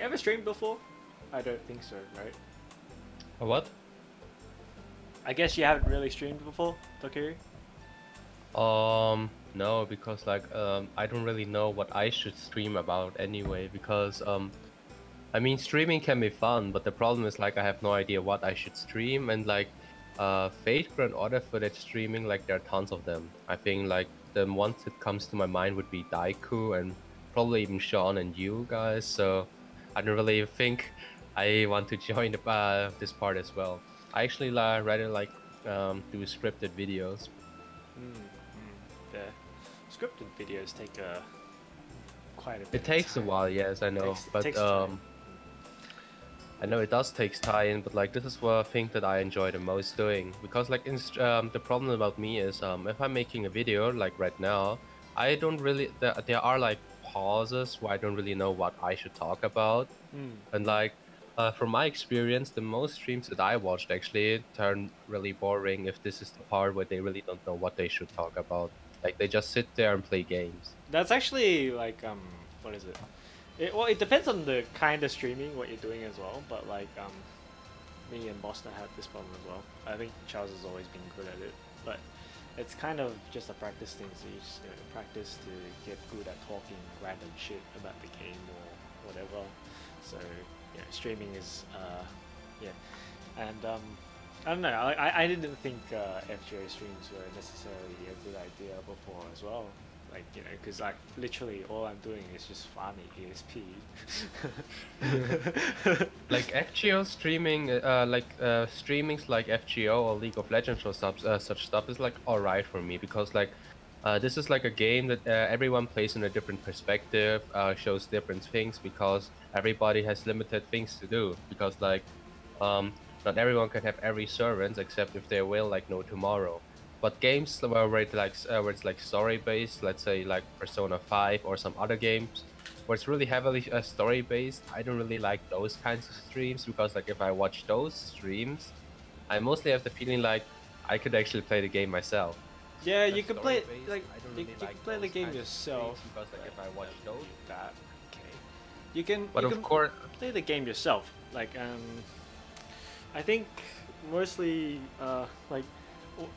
You ever streamed before? I don't think so, right? A what? I guess you haven't really streamed before, Takeru? No, because like I don't really know what I should stream about anyway. Because I mean streaming can be fun, but the problem is like I have no idea what I should stream, and like favorite order footage streaming, like there are tons of them. I think like the ones that comes to my mind would be Daiku and probably even Sean and you guys. So I don't really think I want to join this part as well. I actually rather like do scripted videos. The scripted videos take quite a bit It takes a of time. while, yes, I know, Takes but time. I know it does take time, but like this is what I think that I enjoy the most doing, because like the problem about me is if I'm making a video like right now, I don't really there are like pauses where I don't really know what I should talk about, and like from my experience, the most streams that I watched actually turn really boring if this is the part where they really don't know what they should talk about. Like they just sit there and play games. That's actually like what is it? Well, it depends on the kind of streaming what you're doing as well. But like me and Boston had this problem as well. I think Charles has always been good at it, but it's kind of just a practice thing. So you just practice to get good at talking random shit about the game or whatever. So yeah, streaming is yeah, and I don't know. I didn't think FGO streams were necessarily a good idea before as well. Like because like literally all I'm doing is just farming ESP. Like FGO streaming, streamings like FGO or League of Legends or such stuff is like alright for me, because like this is like a game that everyone plays in a different perspective, shows different things, because everybody has limited things to do, because like not everyone can have every servants except if they will like no tomorrow. But games where it's like story based, let's say like Persona 5 or some other games where it's really heavily story based, I don't really like those kinds of streams, because like if I watch those streams, I mostly have the feeling like I could actually play the game myself. Yeah, you can play like I don't you really can like play the those game kinds of yourself. streams, because like if I watch those, That okay, you can but you of can course, play the game yourself. Like I think mostly like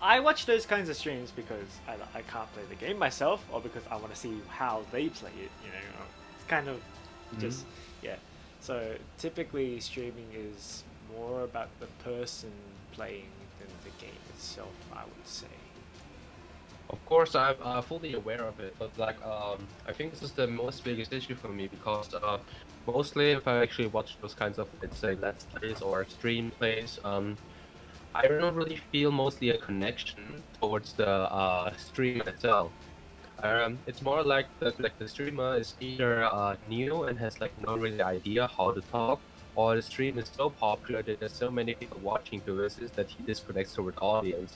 I watch those kinds of streams because I can't play the game myself, or because I want to see how they play it. It's kind of just yeah. So typically streaming is more about the person playing than the game itself, I would say. of course, I'm fully aware of it, but like I think this is the most biggest issue for me, because mostly if I actually watch those kinds of, let's say, let's plays or stream plays, I don't really feel mostly a connection towards the stream itself. It's more like the streamer is either new and has like no really idea how to talk, or the stream is so popular that there's so many people watching to this is that he disconnects toward audience.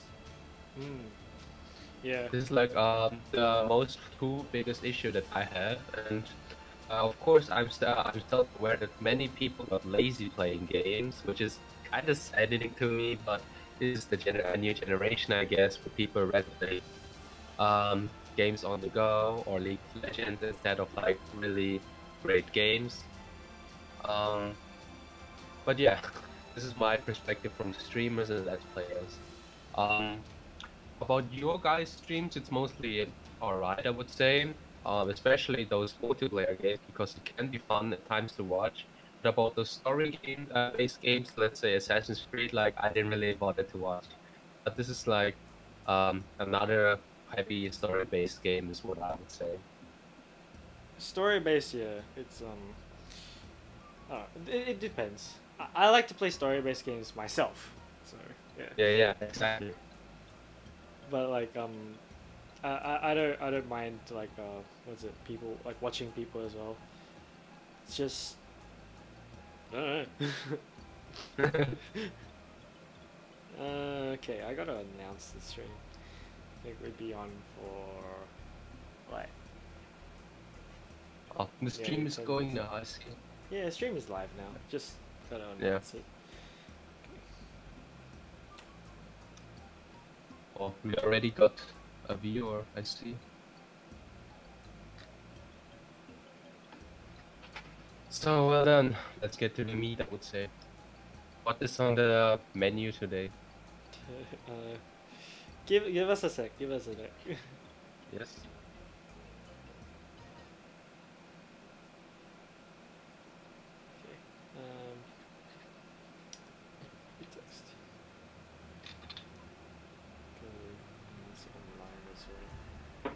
Yeah. This is like the most two biggest issue that I have, and of course I'm still aware that many people got lazy playing games, which is kind of saddening to me. But this is the a new generation, I guess, where people rather play games on the go or League of Legends instead of like really great games. But yeah, this is my perspective from streamers and let's players. About your guys' streams, it's mostly alright, I would say. Especially those multiplayer games, because it can be fun at times to watch. But about the story game based games, let's say Assassin's Creed, like I didn't really bother to watch. But this is like another heavy story based game, is what I would say. Story based, yeah. It's it depends. I like to play story based games myself. So yeah. Yeah, exactly. But like I don't mind like what's it, people like watching people as well. It's just I don't know. Okay, I gotta announce the stream. I think we'd be on for what? Oh, the stream is going now, I see. Yeah, the stream is live now. Just gotta announce it. Oh, we already got a viewer, I see. So well done. Let's get to the meat, I would say. What is on the menu today? uh, give us a sec. Give us a sec. Yes. Okay. Text. Okay. It's online as well.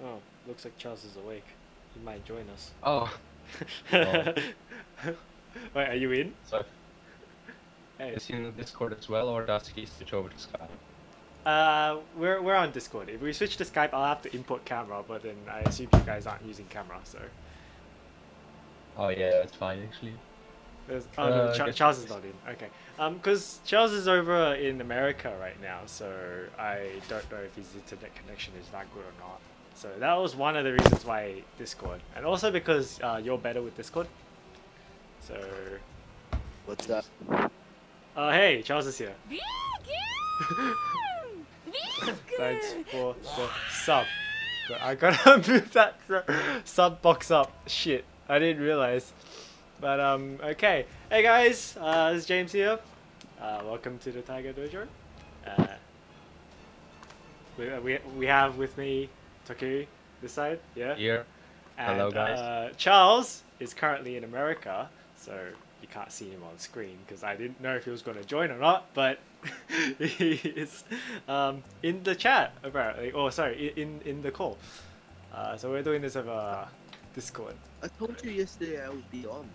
Oh, looks like Charles is awake. He might join us. Oh. Oh. Wait, are you in? So Hey. is he in Discord as well, or does he switch over to Skype? We're on Discord. If we switch to Skype, I'll have to input camera, but then I assume you guys aren't using camera, so. Oh yeah, that's fine actually. Oh no, I guess Charles is not in. Okay. Because Charles is over in America right now, so I don't know if his internet connection is that good or not. So that was one of the reasons why Discord, and also because you're better with Discord. So. What's up? Hey, Charles is here. Thanks for the sub. But I gotta move that sub box up. Shit, I didn't realize. But okay. Hey guys, this is James here. Welcome to the Tiger Dojo. We have with me Taku this side, yeah. Here. And, Hello guys. Charles is currently in America, so you can't see him on screen because I didn't know if he was going to join or not, but he is in the chat apparently. Oh, sorry, in the call. So we're doing this over Discord. I told you yesterday I would be on.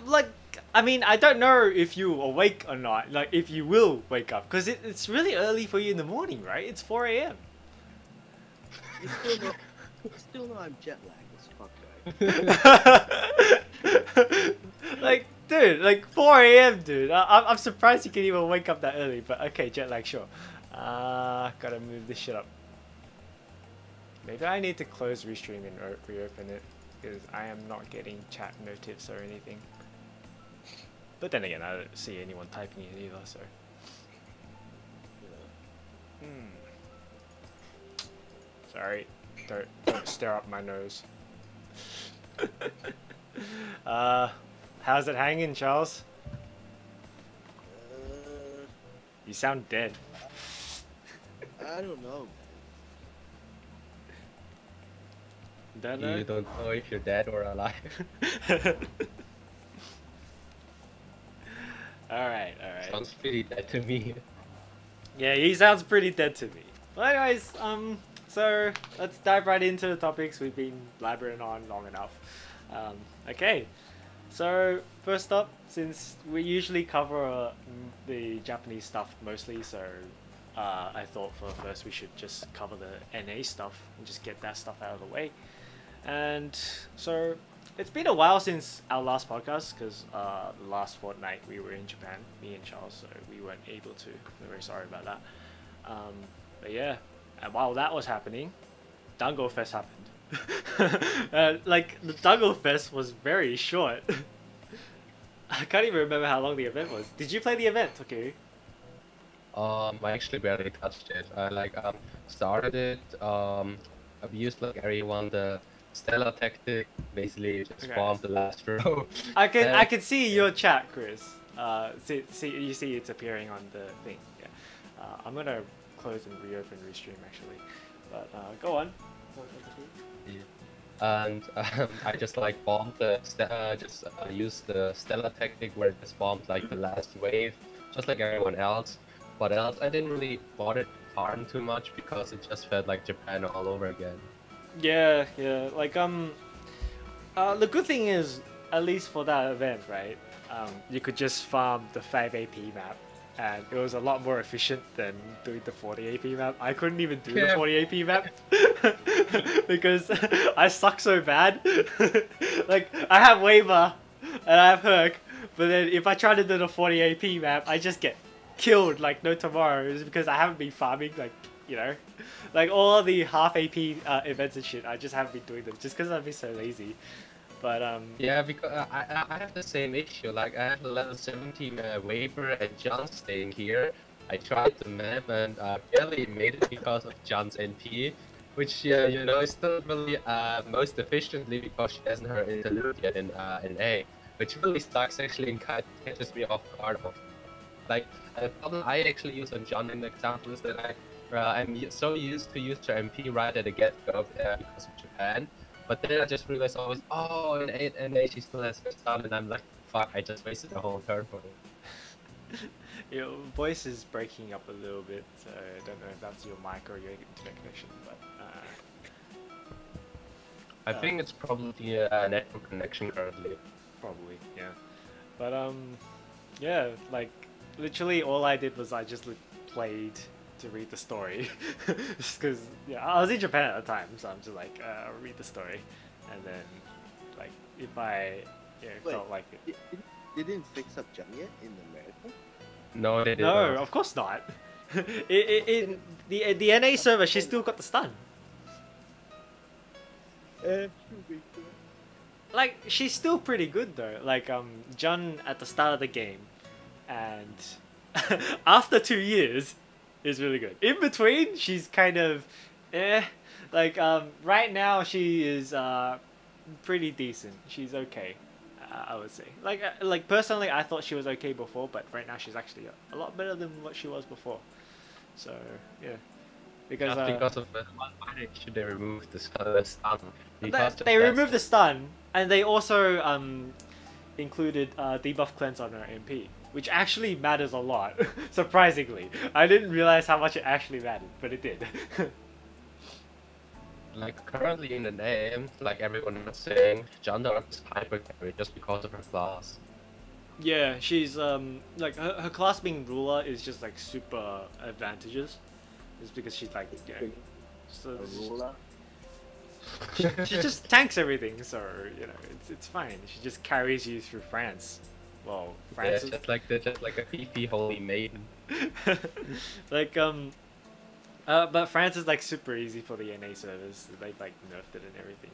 Like, I mean, I don't know if you awake or not. Like, if you will wake up, because it's really early for you in the morning, right? It's 4 a.m. You still know I'm jet lagged as fuck, right? Like, dude, like 4 a.m., dude. I'm surprised you can even wake up that early. But okay, jet lag, sure. Gotta move this shit up. Maybe I need to close Restream and reopen it, because I am not getting chat notifs or anything. But then again, I don't see anyone typing it either, so. Sorry, don't stare up my nose. How's it hanging, Charles? You sound dead. I don't know. Don't know? You don't know if you're dead or alive. Alright. Sounds pretty dead to me. Yeah, he sounds pretty dead to me. Well, anyways, so let's dive right into the topics we've been blabbering on long enough. Okay, so first up, since we usually cover the Japanese stuff mostly, so I thought for first we should just cover the NA stuff and just get that stuff out of the way. And so it's been a while since our last podcast, because the last fortnight we were in Japan, me and Charles, so we weren't able to. We're very sorry about that. But yeah, and while that was happening, Dango Fest happened. Like, the Dango Fest was very short. I can't even remember how long the event was. Did you play the event, okay? I actually barely touched it. I started it. I've used like everyone the Stella tactic, basically just farm the last row. I can see your chat, Chris. You see it's appearing on the thing. Yeah. I'm gonna close and reopen Restream actually, but go on. Yeah. And I just like bombed the used the Stella tactic where it just bombed like the last wave, just like everyone else. But else I didn't really bother to farm too much because it just felt like Japan all over again. Yeah, like the good thing is, at least for that event, right, you could just farm the 5 AP map, and it was a lot more efficient than doing the 40 AP map. I couldn't even do the 40 AP map because I suck so bad. Like, I have Waver and I have Herc, but then if I try to do the 40 AP map, I just get killed like no tomorrow. It's because I haven't been farming, like, you know, like all the half AP events and shit. I just haven't been doing them just because I've been so lazy. But yeah, because I have the same issue. Like, I have a level 17 Waver and John staying here. I tried the map and I barely made it because of John's NP. which is not really most efficiently because she hasn't heard interlude yet in A, which really sucks actually and kind of catches me off guard. Like the problem I actually use on John in the example is that I'm so used to use her MP right at the get-go because of Japan, but then I just realized always, oh, in A she still has her stun, and I'm like, fuck, I just wasted a whole turn for it. Your voice is breaking up a little bit, so I don't know if that's your mic or your internet connection, but I think it's probably network connection currently. probably, yeah. But yeah, like literally all I did was I just played to read the story, just because I was in Japan at the time, so I'm just like I'll read the story, and then like if I felt like it. They didn't fix up Jump yet in America? No, they didn't. No, of course not. In the NA server, she still got the stun. Like she's still pretty good though. Like Jun at the start of the game, and after 2 years, is really good. In between, she's kind of, Like right now, she is pretty decent. She's okay. I would say. Like personally, I thought she was okay before, but right now she's actually a lot better than what she was before. So yeah, because of why should they remove the stun? They removed the stun, and they also included debuff cleanse on her MP, which actually matters a lot. Surprisingly, I didn't realize how much it actually mattered, but it did. Like currently in the name, like everyone is saying, Jandar is hyper carry just because of her class. Yeah, she's like her class being ruler is just like super advantageous. It's because she's like so ruler. she just tanks everything, so it's fine. She just carries you through France. Well, France is just like a PP holy maiden. But France is like super easy for the NA servers. They like nerfed it and everything.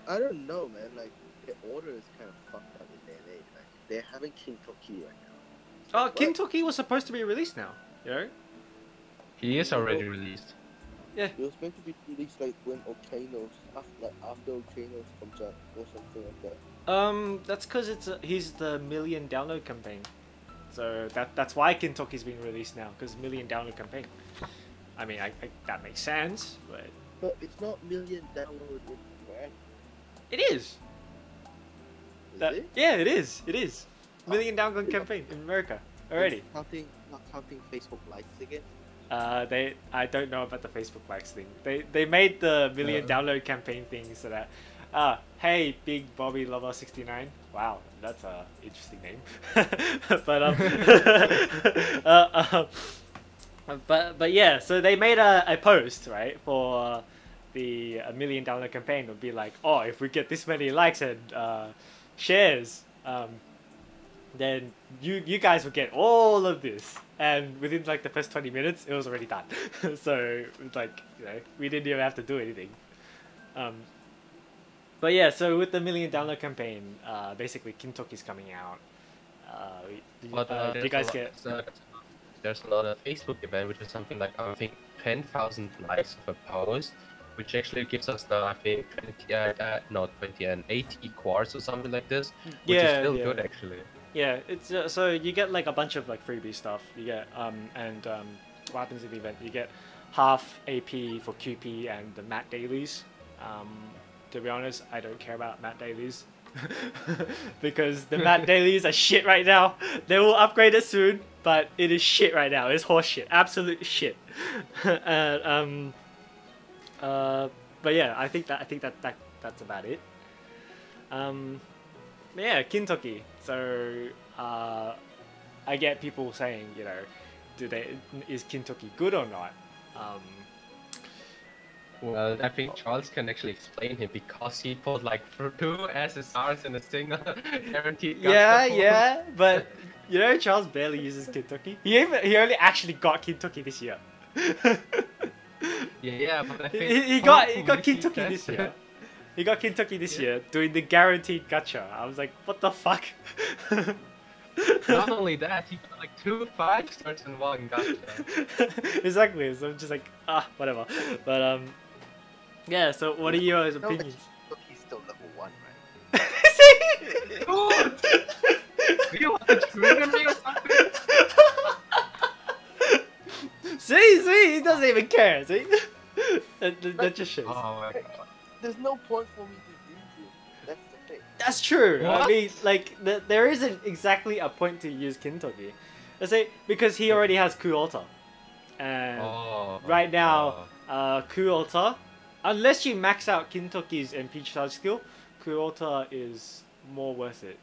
I don't know, man. Like the order is kind of fucked up in NA. Like they're having King Toki right now. Oh, King Toki was supposed to be released now. He is already released. Yeah. It was meant to be released like when Okanos, after Okanos comes out or something like that. That's because he's the million download campaign. So that's why King Toki's being released now, because million download campaign. I mean, that makes sense, but... But it's not million download in America. It is! Is it? Yeah, it is. It is. Million download campaign in America already. Not counting Facebook likes again? I don't know about the Facebook likes thing. They made the million download campaign thing so that... hey, Big Bobby Lover 69. Wow, that's a interesting name. But yeah, so they made a post, right, for the million download campaign. Would be like, oh, if we get this many likes and shares, then you guys will get all of this. And within like the first 20 minutes, it was already done. So like we didn't even have to do anything. But yeah, so with the million download campaign, basically Kintoki's coming out. You guys get? There's a lot of Facebook event, which is something like I think 10,000 likes of a post, which actually gives us the I think 20 and 80 quartz or something like this, which is still good actually. Yeah, it's so you get like a bunch of like freebie stuff. You get what happens in the event? You get half AP for QP and the mat dailies. To be honest, I don't care about mat dailies. Because the mat dailies are shit right now. They will upgrade it soon, but it is shit right now. It's horse shit, absolute shit. And but yeah, I think that's about it. Yeah, Kintoki. So I get people saying, is Kintoki good or not? Well, I think Charles can actually explain him because he put like 2 SSRs in a single guaranteed. Yeah, but Charles barely uses Kintoki. He only actually got Kintoki this year. Yeah, but I think he got Kintoki this year. He got Kintoki this year doing the guaranteed gacha. I was like, what the fuck? Not only that, he got like 2 5-stars in one gacha. Exactly. So I'm just like, whatever. But Yeah. So what are your No, but opinions? He's still level 1, right? Do you want to trigger me or something? See, he doesn't even care. See, that just shows. Oh my god. There's no point for me to use it. That's the thing. That's true. I What? mean, like, there isn't exactly a point to use Kintoki. Let's say because he already has Ku Ulta, and Oh. right now, Ku Ulta, unless you max out Kintoki's MP charge skill, Ku Ulta is more worth it.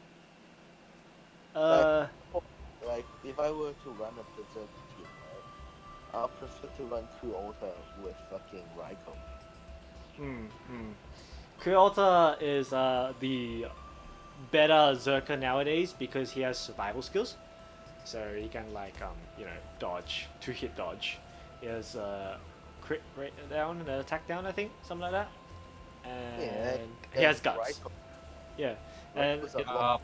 Like, if I were to run a Berserk team, right, I'll prefer to run True Ultra with fucking Raiko. Ku Ulta is the better Zerker nowadays because he has survival skills. So he can like dodge, 2-hit dodge. He has crit rate down and attack down, I think, something like that. And he has guts. Raiko, Yeah, and Raiko's a if- lot-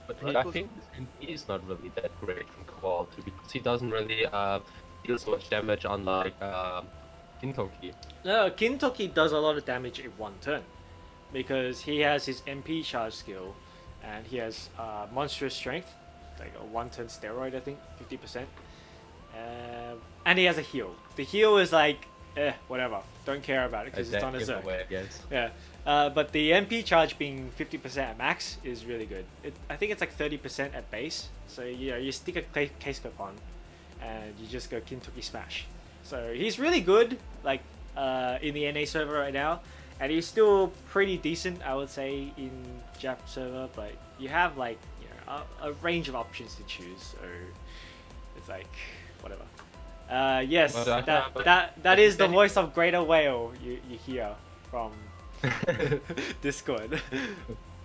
But Right. I think he's not really that great from quality because he doesn't really deal so much damage unlike Kintoki. no, Kintoki does a lot of damage in one turn because he has his MP charge skill, and he has monstrous strength, like a 1-turn steroid, I think, 50%. And he has a heal. The heal is like, whatever, don't care about it because it's on a Zerk. giveaway, I guess. Yeah, but the MP charge being 50% at max is really good. I think it's like 30% at base. So you stick a case clip on, and you just go Kintoki smash. So he's really good, like in the NA server right now, and he's still pretty decent, I would say, in Jap server. But you have like a range of options to choose, so it's like whatever. Yes, But that is the voice of Greater Whale you hear from Discord.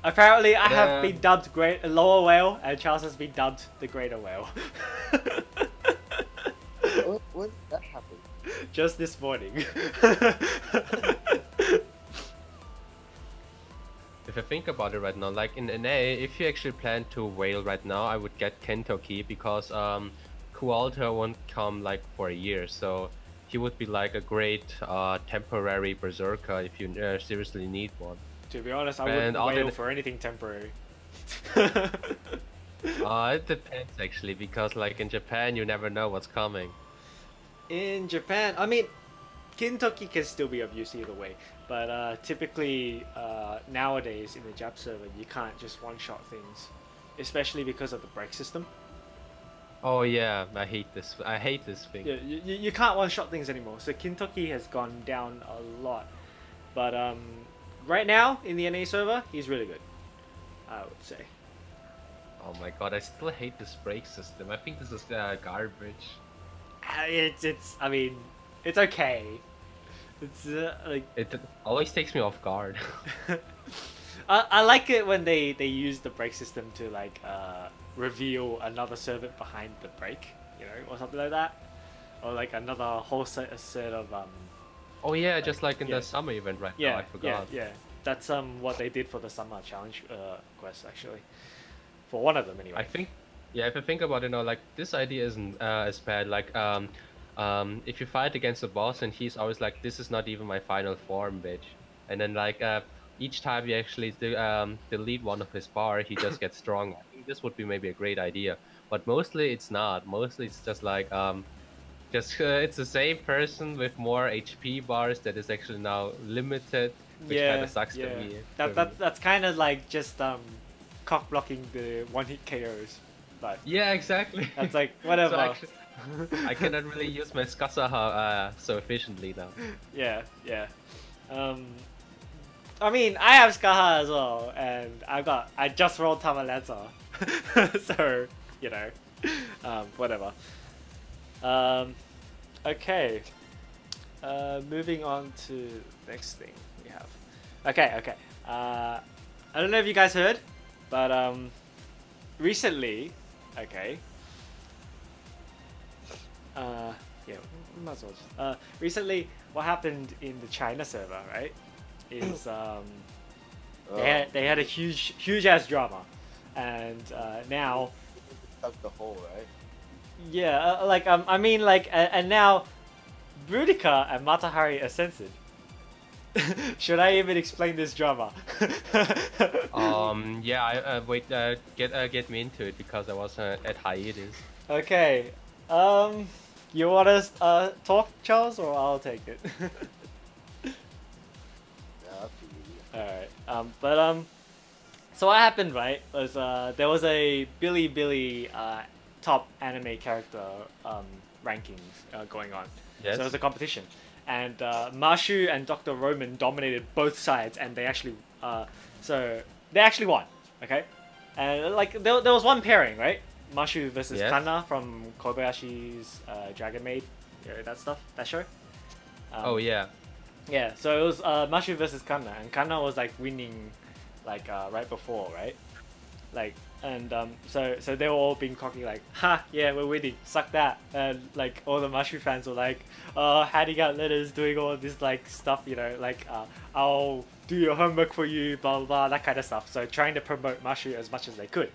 Apparently, I have been dubbed Lower Whale, and Charles has been dubbed the Greater Whale. When did that happen? Just this morning. If I think about it right now, like in NA, if you actually plan to whale right now, I would get Kentoki because Kualter won't come like for a year, so he would be like a great temporary berserker if you seriously need one. To be honest, I And wouldn't whale other- for anything temporary. It depends actually, because like in Japan, you never know what's coming. In Japan, I mean, Kintoki can still be of use either way, but typically nowadays in the Jap server, you can't just one-shot things, especially because of the break system. Oh yeah, I hate this. I hate this thing. Yeah, you can't one-shot things anymore, so Kintoki has gone down a lot. But right now, in the NA server, he's really good, I would say. Oh my god, I still hate this break system. I think this is garbage. I mean, it's okay. It's like... It always takes me off guard. I like it when they use the break system to like reveal another servant behind the break, or something like that, or like another whole set of Oh yeah, just like in yeah. the summer event right yeah now, I forgot. yeah. That's what they did for the summer challenge quest actually, for one of them anyway. I think, yeah, if you think about it now, like this idea isn't as bad. Like if you fight against a boss and he's always like, "This is not even my final form, bitch," and then like each time you actually delete one of his bar, he just gets stronger. I think this would be maybe a great idea, but mostly it's not. Mostly it's just like it's the same person with more HP bars that is actually now limited, which kind of sucks to me. That's kind of like just cock blocking the one-hit KOs, but Yeah, exactly. that's like whatever. So actually, I cannot really use my Skasaha so efficiently now. Yeah. I mean, I have Skaha as well, and I just rolled Tamalanza, so whatever. Okay. Moving on to the next thing we have. Okay. I don't know if you guys heard, but recently, okay. Yeah, might as well just, recently, what happened in the China server, right? Is they had a huge ass drama, and now Dug the hole, right? yeah, I mean and now Boudica and Matahari are censored. Should I even explain this drama? Yeah. Wait. Get me into it because I was at hiatus. Okay. You want us talk, Charles, or I'll take it? Yeah, up to you. Alright. So what happened, right, was there was a Billy top anime character rankings going on. Yes. So it was a competition, and Mashu and Dr. Roman dominated both sides, and they actually won. Okay, and like there was one pairing, right? Mashu versus Yes. Kana from Kobayashi's Dragon Maid, that stuff, that show. Oh yeah. Yeah, so it was Mashu versus Kanna, and Kanna was like winning, like right before, right? Like, and so they were all being cocky, like, ha, yeah, we're winning, suck that, and like all the Mashu fans were like, handing out letters, doing all this like stuff, like I'll do your homework for you, blah blah blah, that kind of stuff. So trying to promote Mashu as much as they could,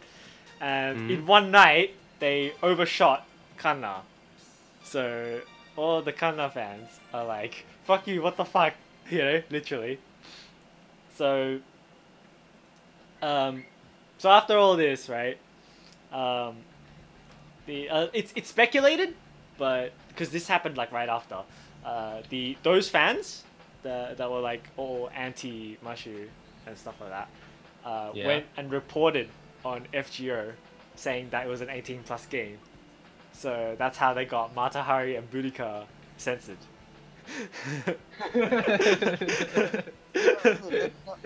and in one night they overshot Kanna, so all the Kanna fans are like, fuck you, what the fuck, literally. So, so after all this, right, it's speculated, but because this happened like right after, those fans that were like all anti Mashu and stuff like that, Yeah. went and reported on FGO saying that it was an 18+ game. So that's how they got Matahari and Boudica censored. That's not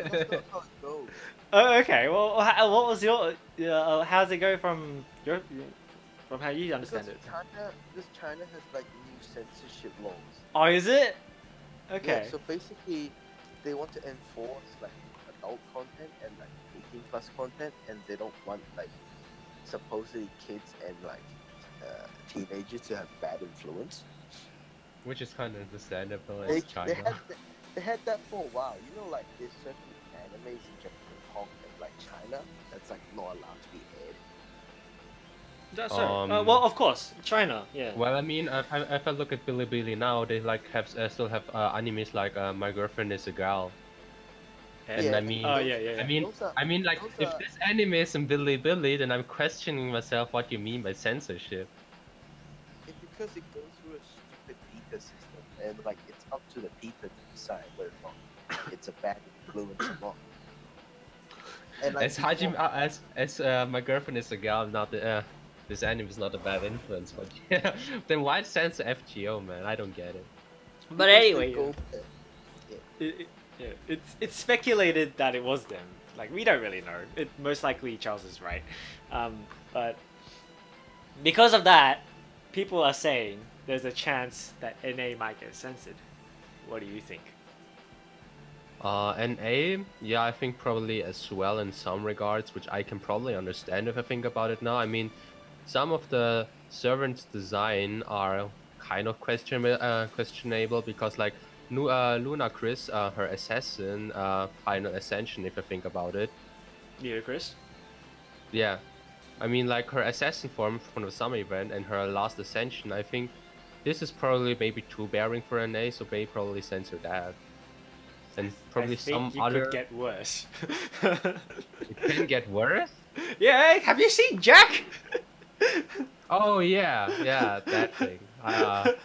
how it goes. Oh, okay. Well, what was your? How does it go from from how you understand Because China has like new censorship laws. Oh, is it? Okay. Yeah, so basically, they want to enforce like adult content and like 18+ content, and they don't want like supposedly kids and like teenagers to have bad influence. Which is kind of understandable. They, It's China. they had that for a while. You know, like there's certain animes in Japan, Hong Kong, and like China that's like not allowed to be aired. That's well, of course, China. Yeah. Well, I mean, if I look at Bilibili now, they like have still have animes like My Girlfriend Is a Girl. And Yeah, I mean, Oh yeah. I mean, like those if are- this anime is in Bilibili, then I'm questioning myself what you mean by censorship. It's because it goes through a stupid beta system, and like it's up to the beta to decide whether or not it's a bad influence or not. And like As Hajime, My Girlfriend Is a Girl, not the this anime is not a bad influence, but yeah, then why censor FGO, man? I don't get it. But because they anyway, go- it's speculated that it was them. Like we don't really know. It most likely Charles is right, but because of that, people are saying there's a chance that NA might get censored. What do you think? NA, yeah, I think probably as well in some regards, which I can probably understand if I think about it now. I mean, some of the servants' design are kind of questionable because, like, Luna Chris, her assassin, final ascension, if I think about it. Ludicrous. Yeah, I mean, like her assassin form from the summer event and her last ascension. I think this is probably maybe too bearing for NA, so they probably censor that. And probably I think some you other. could get worse. It can get worse. Yeah, have you seen Jack? Oh yeah, that thing.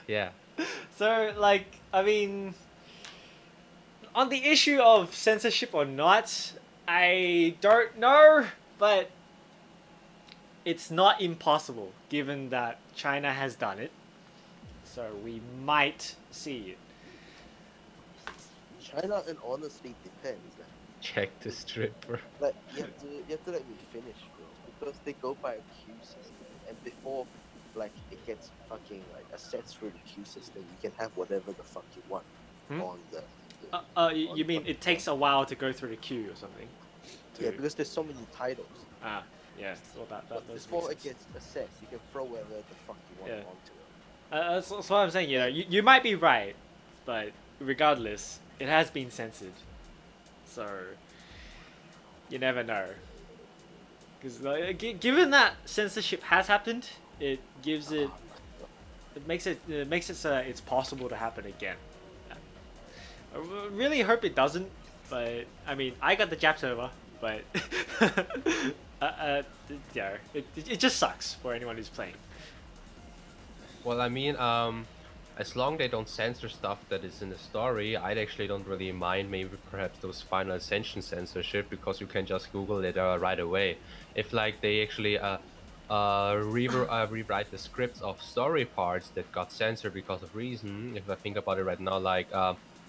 Yeah. So, like, I mean, on the issue of censorship or not, I don't know, but it's not impossible given that China has done it. So we might see it. China, and honestly depends. Check the stripper. Like you have to let me finish, bro, because they go by a queue system, and before like it gets fucking like assessed through the queue system, you can have whatever the fuck you want on the. You mean it takes a while to go through the queue or something? Yeah, because there's so many titles. Ah, yeah. Well, that But does before make it sense. gets assessed, you can throw whatever the fuck you want Yeah. onto it. That's what I'm saying. You might be right, but regardless, it has been censored, so you never know. Because given that censorship has happened, it gives it, it makes it so that it's possible to happen again. I really hope it doesn't, but I mean, I got the Jap server, but yeah, it just sucks for anyone who's playing. Well, I mean, as long they don't censor stuff that is in the story, I actually don't really mind. Maybe perhaps those Final Ascension censorship, because you can just Google it right away. If like they actually rewrite the scripts of story parts that got censored because of reason. If I think about it right now, like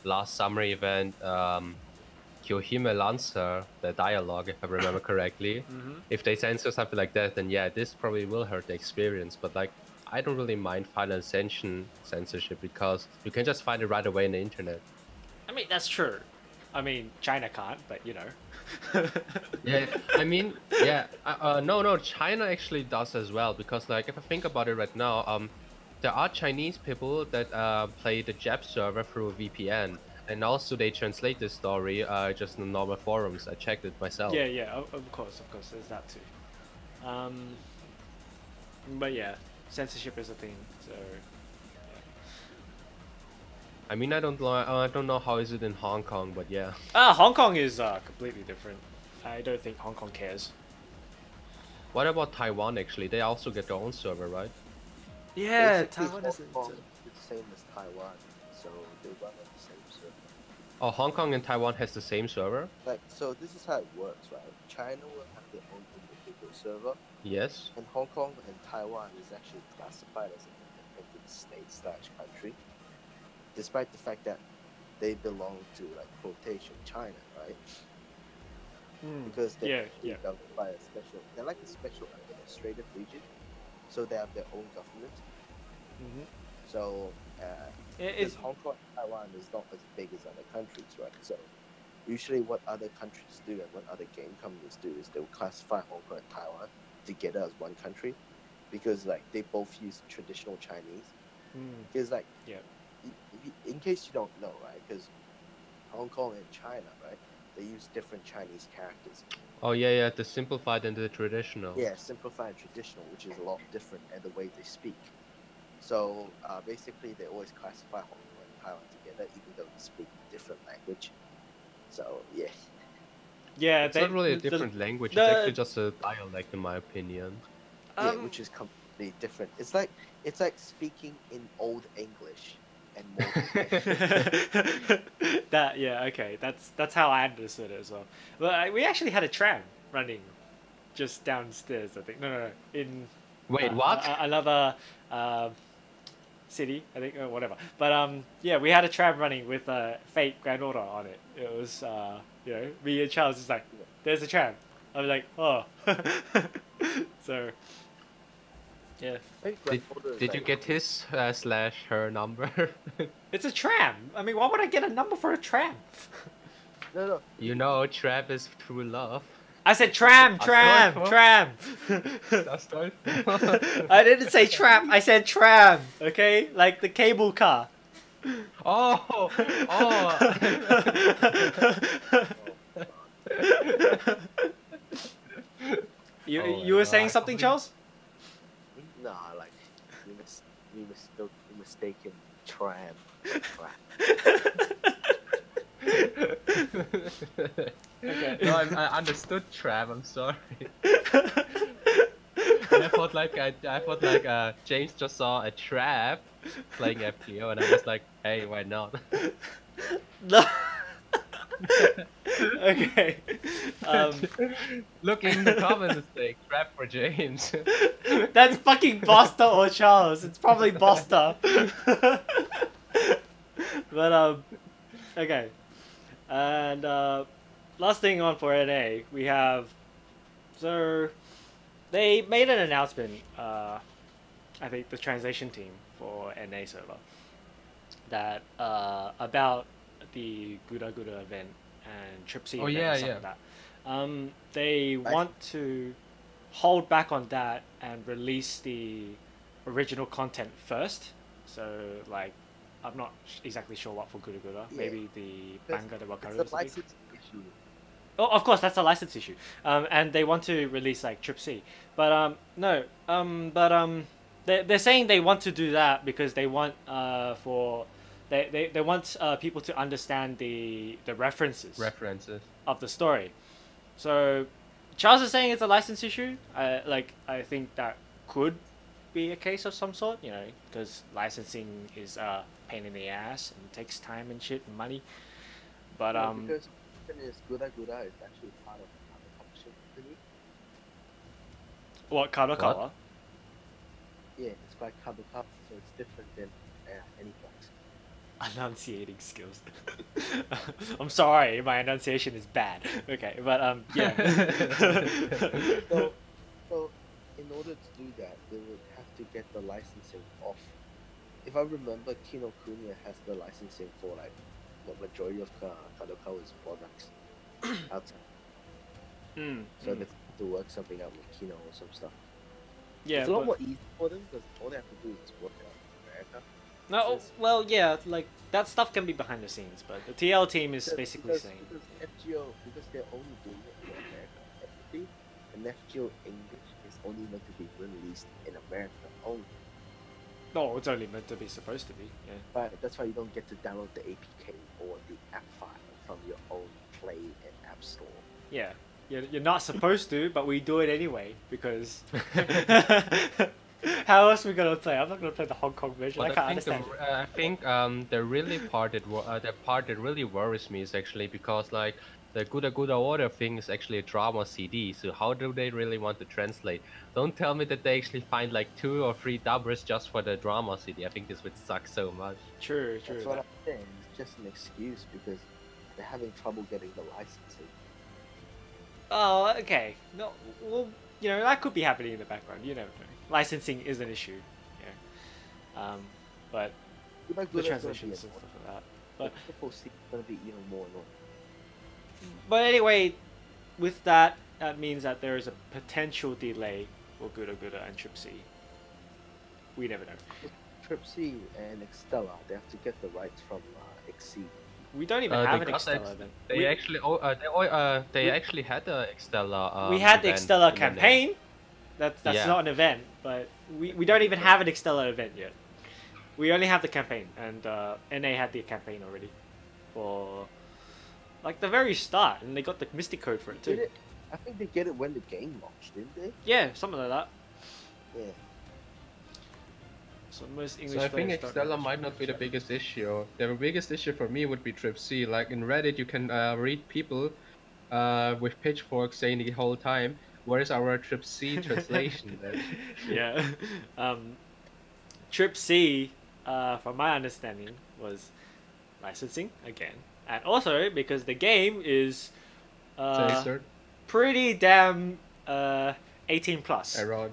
last summer event, Kyohime Lancer, the dialogue, if I remember correctly. If they censor something like that, then yeah, this probably will hurt the experience. But like, I don't really mind Final Ascension censorship because you can just find it right away in the internet. I mean, that's true. I mean, China can't, but you know. Yeah, I mean, yeah, no, China actually does as well, because like if I think about it right now, there are Chinese people that play the Jap server through a VPN, and also they translate the story just in normal forums. I checked it myself. Yeah, of course, there's that too. But yeah, censorship is a thing, so. I mean, I don't know how is it in Hong Kong, but yeah. Hong Kong is completely different. I don't think Hong Kong cares. What about Taiwan? Actually, they also get their own server, right? Yeah, Basically, Taiwan Hong is. Kong is the same as Taiwan, so they run on the same server. Oh, Hong Kong and Taiwan has the same server? Like, so this is how it works, right? China will have their own individual server, Yes. and Hong Kong and Taiwan is actually classified as an independent state/country, despite the fact that they belong to like quotation China, right? Because they're governed by a special, they're like a special administrative region, so they have their own government. So because Hong Kong and Taiwan is not as big as other countries, right? So usually what other countries do and what other game companies do is they will classify Hong Kong and Taiwan together as one country, because like they both use traditional Chinese. Because like in case you don't know, right? Because Hong Kong and China, right? They use different Chinese characters. Oh yeah, the simplified and the traditional. Yeah, simplified and traditional, which is a lot different in the way they speak. So basically, they always classify Hong Kong and Taiwan together, even though they speak a different language. So yeah. Yeah, It's not really a different language. It's actually just a dialect, in my opinion. Yeah, which is completely different. It's like speaking in Old English and Modern. Okay, that's how I understood it as well. Well, we actually had a tram running just downstairs. I think no, in Wait, what? Another city, I think, or whatever. But yeah, we had a tram running with fake granddaughter on it. It was me and Charles is like, there's a tram. I was like, oh. So yeah. Did you get his / her number? It's a tram. I mean, why would I get a number for a tram? No. You know, trap is true love. I said tram. I didn't say trap. I said tram. Okay, like the cable car. Oh. You were saying something, Charles? Nah, like you mistaken tram. Okay. No, I understood trap. I'm sorry. And I thought James just saw a trap playing FGO, and I was like, hey, why not? No. Okay. Look in the comments, say trap for James. That's fucking Bosta or Charles. It's probably Bosta. But okay. And last thing on for NA, we have, so they made an announcement, I think the translation team for NA server, that about the Guda Guda event and Trip C event and stuff like that. They want to hold back on that and release the original content first. So like, I'm not exactly sure what for Guda Guda. Yeah. Maybe the Banga de Wakaru. It's a license issue. Oh, of course, that's a license issue. And they want to release like Trip C, but they're saying they want to do that because they want for They want people to understand the references References. of the story. So Charles is saying it's a license issue. I think that could be a case of some sort, you know, because licensing is a pain in the ass and takes time and shit and money. But because is Gura Gura is actually part of another publishing company. what Kadokawa? Yeah, it's by Kadokawa, so it's different than Aniplex. Enunciating skills. I'm sorry, my enunciation is bad. Okay, but yeah. So in order to do that, they would have to get the licensing off. If I remember, Kinokuniya has the licensing for like the majority of Kadokawa's products outside. So they have to work something out with Kino or some stuff. Yeah, it's a lot more easy for them because all they have to do is work it out in America. No, well, yeah, like that stuff can be behind the scenes, but the TL team is basically saying because FGO, because they're only doing it in America, everything, and FGO English is only meant to be released in America only. no, it's only meant to be supposed to be. Yeah. But that's why you don't get to download the APK or the app file from your own Play and App Store. Yeah. You're not supposed to, but we do it anyway because. How else are we gonna play? I'm not gonna play the Hong Kong version. But I can't understand. I think the really part the part that really worries me is actually because like the Guda Order thing is actually a drama CD. So how do they really want to translate? Don't tell me that they actually find like 2 or 3 dubbers just for the drama CD. I think this would suck so much. True. That's what I'm saying. It's just an excuse because they're having trouble getting the licensing. Oh, okay. No, well, you know that could be happening in the background. You never know. Licensing is an issue. Yeah. But the translations and stuff like that. But Triple C is gonna be even more annoying. But anyway, with that, that means that there is a potential delay for Guda and Trip C. We never know. Trip C and Extella, they have to get the rights from Exceed. We don't even have an Extella event. They actually had the Extella. We had the Extella campaign. That's not an event, but we don't even have an Extella event yet. We only have the campaign, and NA had the campaign already for like the very start, and they got the Mystic Code for it too. I think they get it when the game launched, didn't they? Yeah, something like that. Yeah. So most English. So I think Extella might not be the biggest issue. The biggest issue for me would be Trip C. Like in Reddit, you can read people with pitchforks saying the whole time, "Where's our Trip C translation?" Then? Yeah. Trip C, from my understanding, was licensing again, and also because the game is pretty damn 18 plus. Around.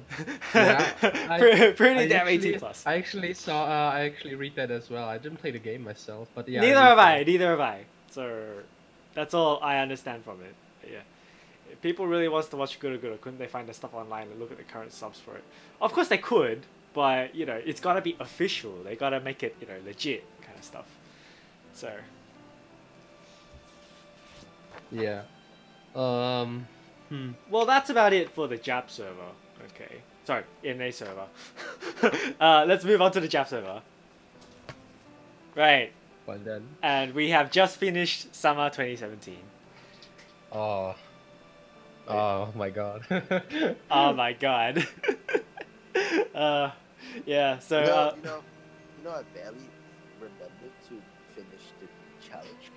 Yeah, pretty damn 18 plus. I actually read that as well. I didn't play the game myself, but yeah. Neither have I. So that's all I understand from it. But yeah. If people really wants to watch Gura, couldn't they find the stuff online and look at the current subs for it? Of course they could, but you know, it's gotta be official. They gotta make it, you know, legit kind of stuff. So yeah. Well, that's about it for the Jap server. Okay. Sorry, NA server. Let's move on to the Jap server. Right. Well then. And we have just finished summer 2017. Oh. Oh my god. Oh my god. Yeah, so you know I barely remembered to finish the challenge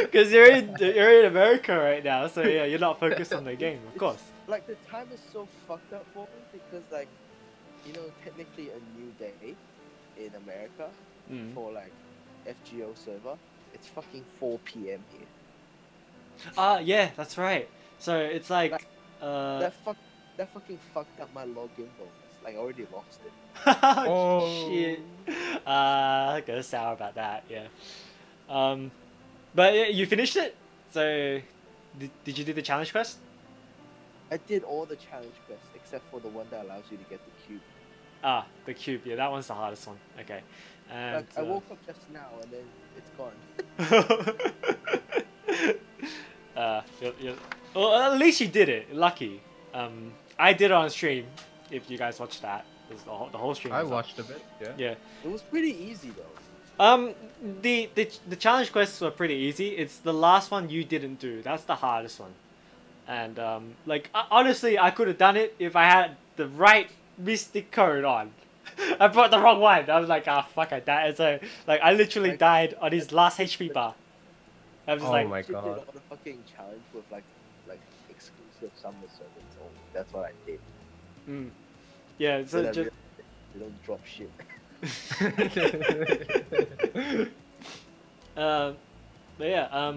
because you're in America right now, so yeah, you're not focused on the game, of course. Like the time is so fucked up for me because like, you know, technically a new day in America for like FGO server, it's fucking 4 p.m. here. Yeah, that's right. So it's like that fucking fucked up my login bonus. Like I already lost it. Oh shit. Gonna sour about that, yeah. But yeah, you finished it? So did you do the challenge quest? I did all the challenge quests except for the one that allows you to get the cube. Ah, the cube, yeah, that one's the hardest one. Okay. And like, I woke up just now and then it's gone. Well, at least you did it. Lucky. I did it on stream. If you guys watched that, There's the whole stream. I was up. watched a bit. Yeah. Yeah. It was pretty easy though. The challenge quests were pretty easy. It's the last one you didn't do. That's the hardest one. And like honestly, I could have done it if I had the right mystic code on. I brought the wrong one. I was like, ah, fuck, I died. So like, I literally died on his last HP bar. I was just Oh like, my Did god. all the fucking challenge with like exclusive summer servants only. That's what I did. yeah. So So that just, they don't drop shit. but yeah.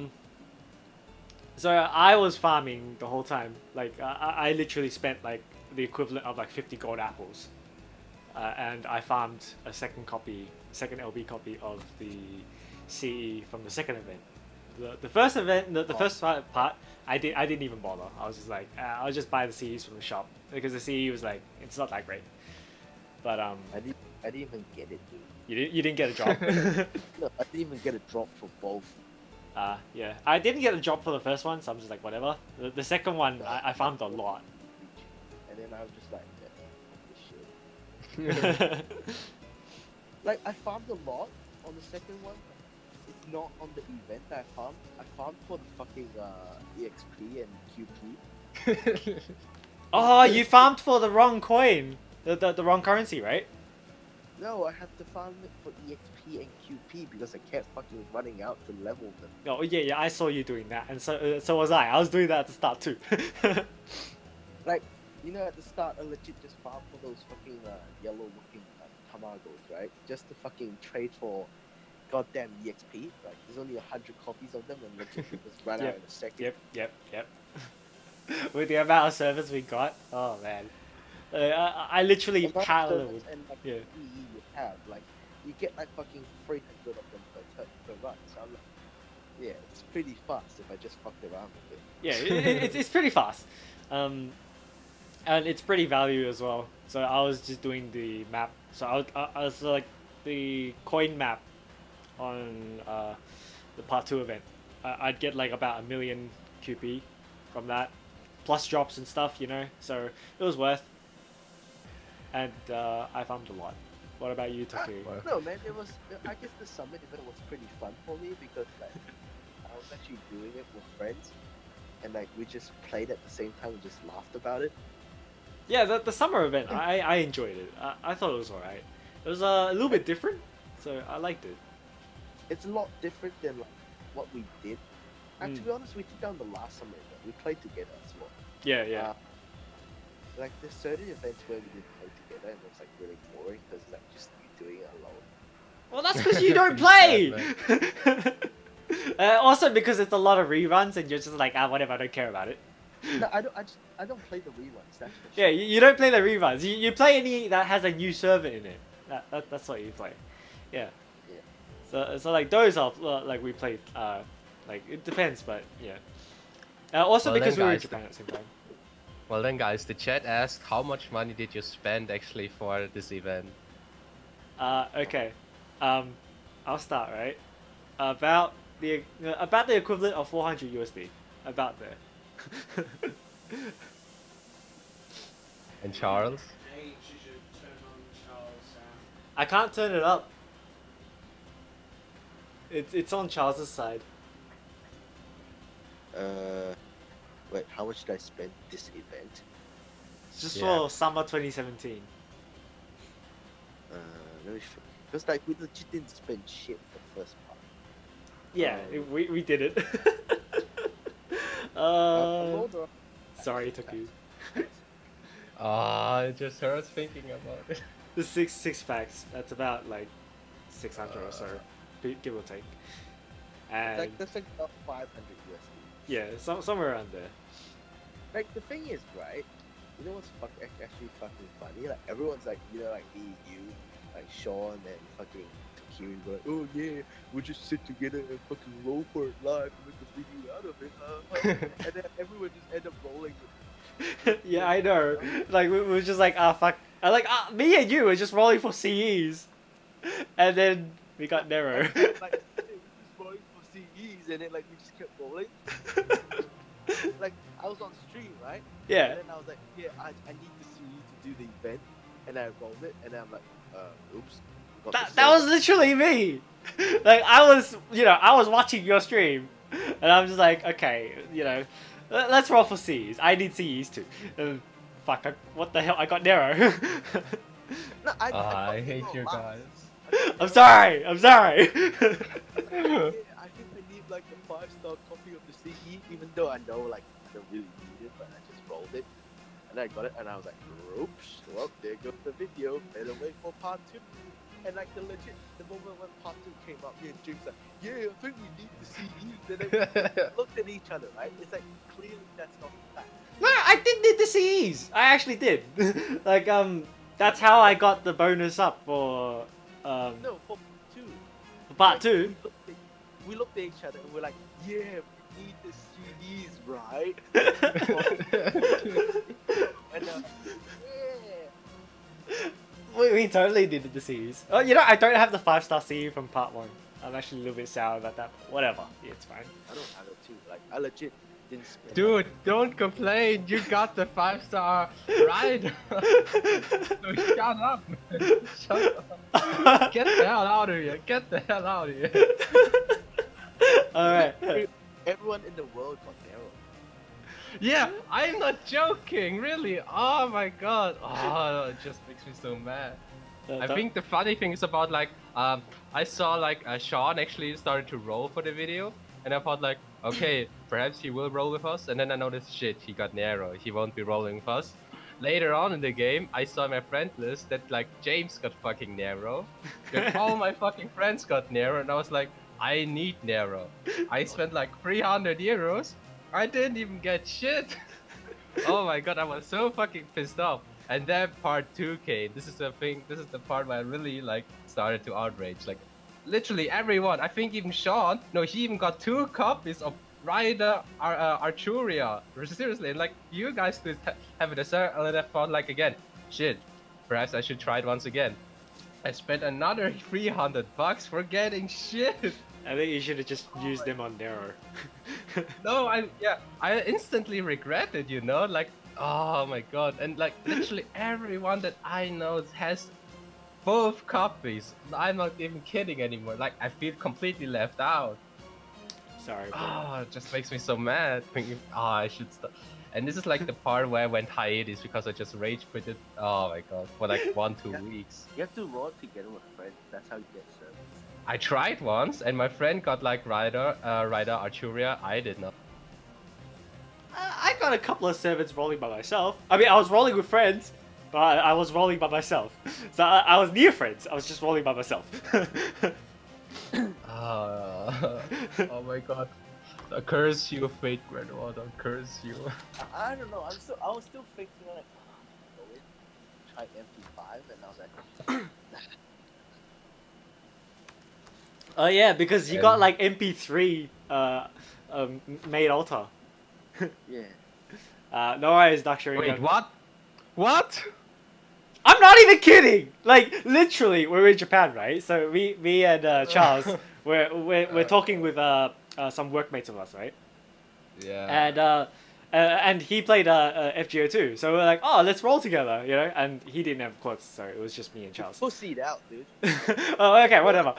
So I was farming the whole time. Like I literally spent like the equivalent of like 50 gold apples, and I farmed a second LB copy of the CE from the second event. The first event, the first part, I didn't even bother. I was just like, I'll just buy the CEs from the shop because the CE was like, it's not that great. But I didn't even get it, dude. you didn't get a drop. No, I didn't even get a drop for both. Yeah, I didn't get a drop for the first one, so I'm just like whatever. The second one, I farmed a lot. And then I was just like, yeah, fuck this shit. Like I farmed a lot on the second one. It's not on the event that I farmed. I farmed for the fucking EXP and QP. Oh, you farmed for the wrong coin, the wrong currency, right? No, I had to farm it for EXP and QP because I kept fucking running out to level them. Oh yeah, I saw you doing that, and so was I. I was doing that at the start too. Like, you know, at the start, I legit just farmed for those fucking yellow-looking tamagos, right? Just to fucking trade for goddamn EXP. Like, there's only 100 copies of them, and legit they just ran out in a second. Yep. With the amount of servers we got, oh man, I literally Amount of paralleled. servers and like Yeah. PE you have, like, you get like fucking 300 of them per run. So I'm like, yeah, it's pretty fast if I just fucked around with it. Yeah, it's pretty fast, and it's pretty value as well. So I was just doing the map. So I was like the coin map on the part 2 event. I'd get like about 1 million QP from that, plus drops and stuff, you know. So it was worth. And I farmed a lot. What about you, Taki? No, man, it was. I guess the summit event was pretty fun for me because like I was actually doing it with friends, and like we just played at the same time and just laughed about it. Yeah, the summer event, I enjoyed it. I thought it was alright. It was a little bit different, so I liked it. It's a lot different than like what we did. And to be honest, we took down the last summer event. We played together as well. Yeah. Like there's certain events where we didn't play together, and it was like really boring because like just you doing it alone. Well, that's because you don't play! Also because it's a lot of reruns and you're just like, whatever, I don't care about it. No, I don't play the reruns. That's for Yeah, sure. you don't play the reruns. You play any that has a new server in it. That's what you play. Yeah. So like those are like we played. Like it depends, but yeah. Also Well, because we then, were in guys, Japan at the same time. Well then, guys, the chat asked how much money did you spend actually for this event? Okay. I'll start, right? About the equivalent of 400 USD. About there. And Charles? I can't turn it up. It's on Charles's side. Wait, how much did I spend this event? Just Yeah. for summer 2017. Let me. Because like we legit didn't spend shit for the first part. Yeah, we did it. Hold on. Sorry, it took you. It just hurts thinking about it. The six packs. That's about like 600 or so, give or take. And That's like about 500 USD. yeah, somewhere around there. Like the thing is, right? You know what's actually fucking funny? Like everyone's like, you know, like EU, like Sean and fucking Takiri, like, oh yeah, we'll just sit together and fucking roll for it live and make a video out of it. And then everyone just end up rolling with it. Yeah, I know. Like we were just like, fuck. Me and you were just rolling for CEs, and then we got Nero. Like, we just rolling for CEs and then like we just kept rolling. Like I was on stream, right? Yeah. And then I was like, yeah, I need the CE to do the event. and I rolled it, and I'm like, oops. got That the that was seven. literally me. Like I was, I was watching your stream, and I'm just like, okay, let's roll for C's. I need C's too. Fuck, what the hell? I got Nero. No, I I got hate zero you bucks. guys. I'm sorry. I'm sorry. Yeah, I think I need like a 5-star copy of the CE, even though I know like I don't really need it, but I just rolled it, and I got it, and I was like, oops, well there goes the video. Better wait for part 2. And like the moment when part 2 came out, me and James like, yeah, I think we need the CE. Then we looked at each other, right? It's like clearly that's not the fact. No, I did need the CEs. I actually did. Like that's how I got the bonus up for No, for part part 2. 2. We looked at each other and we're like, yeah, we need the CDs, right? And yeah. We totally needed the C's. Oh, I don't have the 5-star CE from part 1. I'm actually a little bit sour about that. But whatever, yeah, it's fine. I don't have it too. Like I legit didn't spend. Dude, don't complain. You got the 5-star ride. So shut up. Shut up. Get the hell out of here. Get the hell out of here. Alright. Everyone in the world got narrow. Yeah, I'm not joking. Really. Oh my god. Oh, it just makes me so mad. I think the funny thing is about like I saw like Sean actually started to roll for the video, and I thought like, okay, perhaps he will roll with us, and then I noticed shit, he got narrow, he won't be rolling with us. Later on in the game, I saw my friend list that like James got fucking narrow, that all my fucking friends got narrow, and I was like, I need narrow. I spent like 300 euros, I didn't even get shit. Oh my god, I was so fucking pissed off. And then part 2 came. This is the thing. This is the part where I really like started to outrage. Like, literally everyone. I think even Sean. No, he even got 2 copies of Razer Arturia. Seriously, and like you guys just have it as well. And I thought like again, shit. Perhaps I should try it once again. I spent another 300 bucks for getting shit. I think you should have just used them on Nero. No, I instantly regretted, like. Oh my god, and like literally everyone that I know has both copies. I'm not even kidding anymore. Like I feel completely left out. Sorry, bro. Oh, it just makes me so mad. Thinking, I should stop. And this is like the part where I went hiatus because I just rage quitted. Oh my god, for like 1-2 weeks. You have to roll together with friends. That's how you get service. I tried once, and my friend got like Rider Arturia. I did not. I got a couple of servants rolling by myself. I mean, I was rolling with friends, but I was rolling by myself. So I was near friends. I was just rolling by myself. Oh my god. I curse you, fate, grandmother. Curse you. I don't know. I was still thinking like, try MP5, and I was like, Oh yeah, because you got like MP3 made altar. yeah. No worries, Dr. Wait, what? What? I'm not even kidding. Like literally, we're in Japan, right? So me and Charles, we're talking with some workmates of us, right? Yeah. And he played FGO too. So we're like, oh, let's roll together, And he didn't have quotes, so it was just me and Charles. Pussied out, dude. Oh, okay, whatever.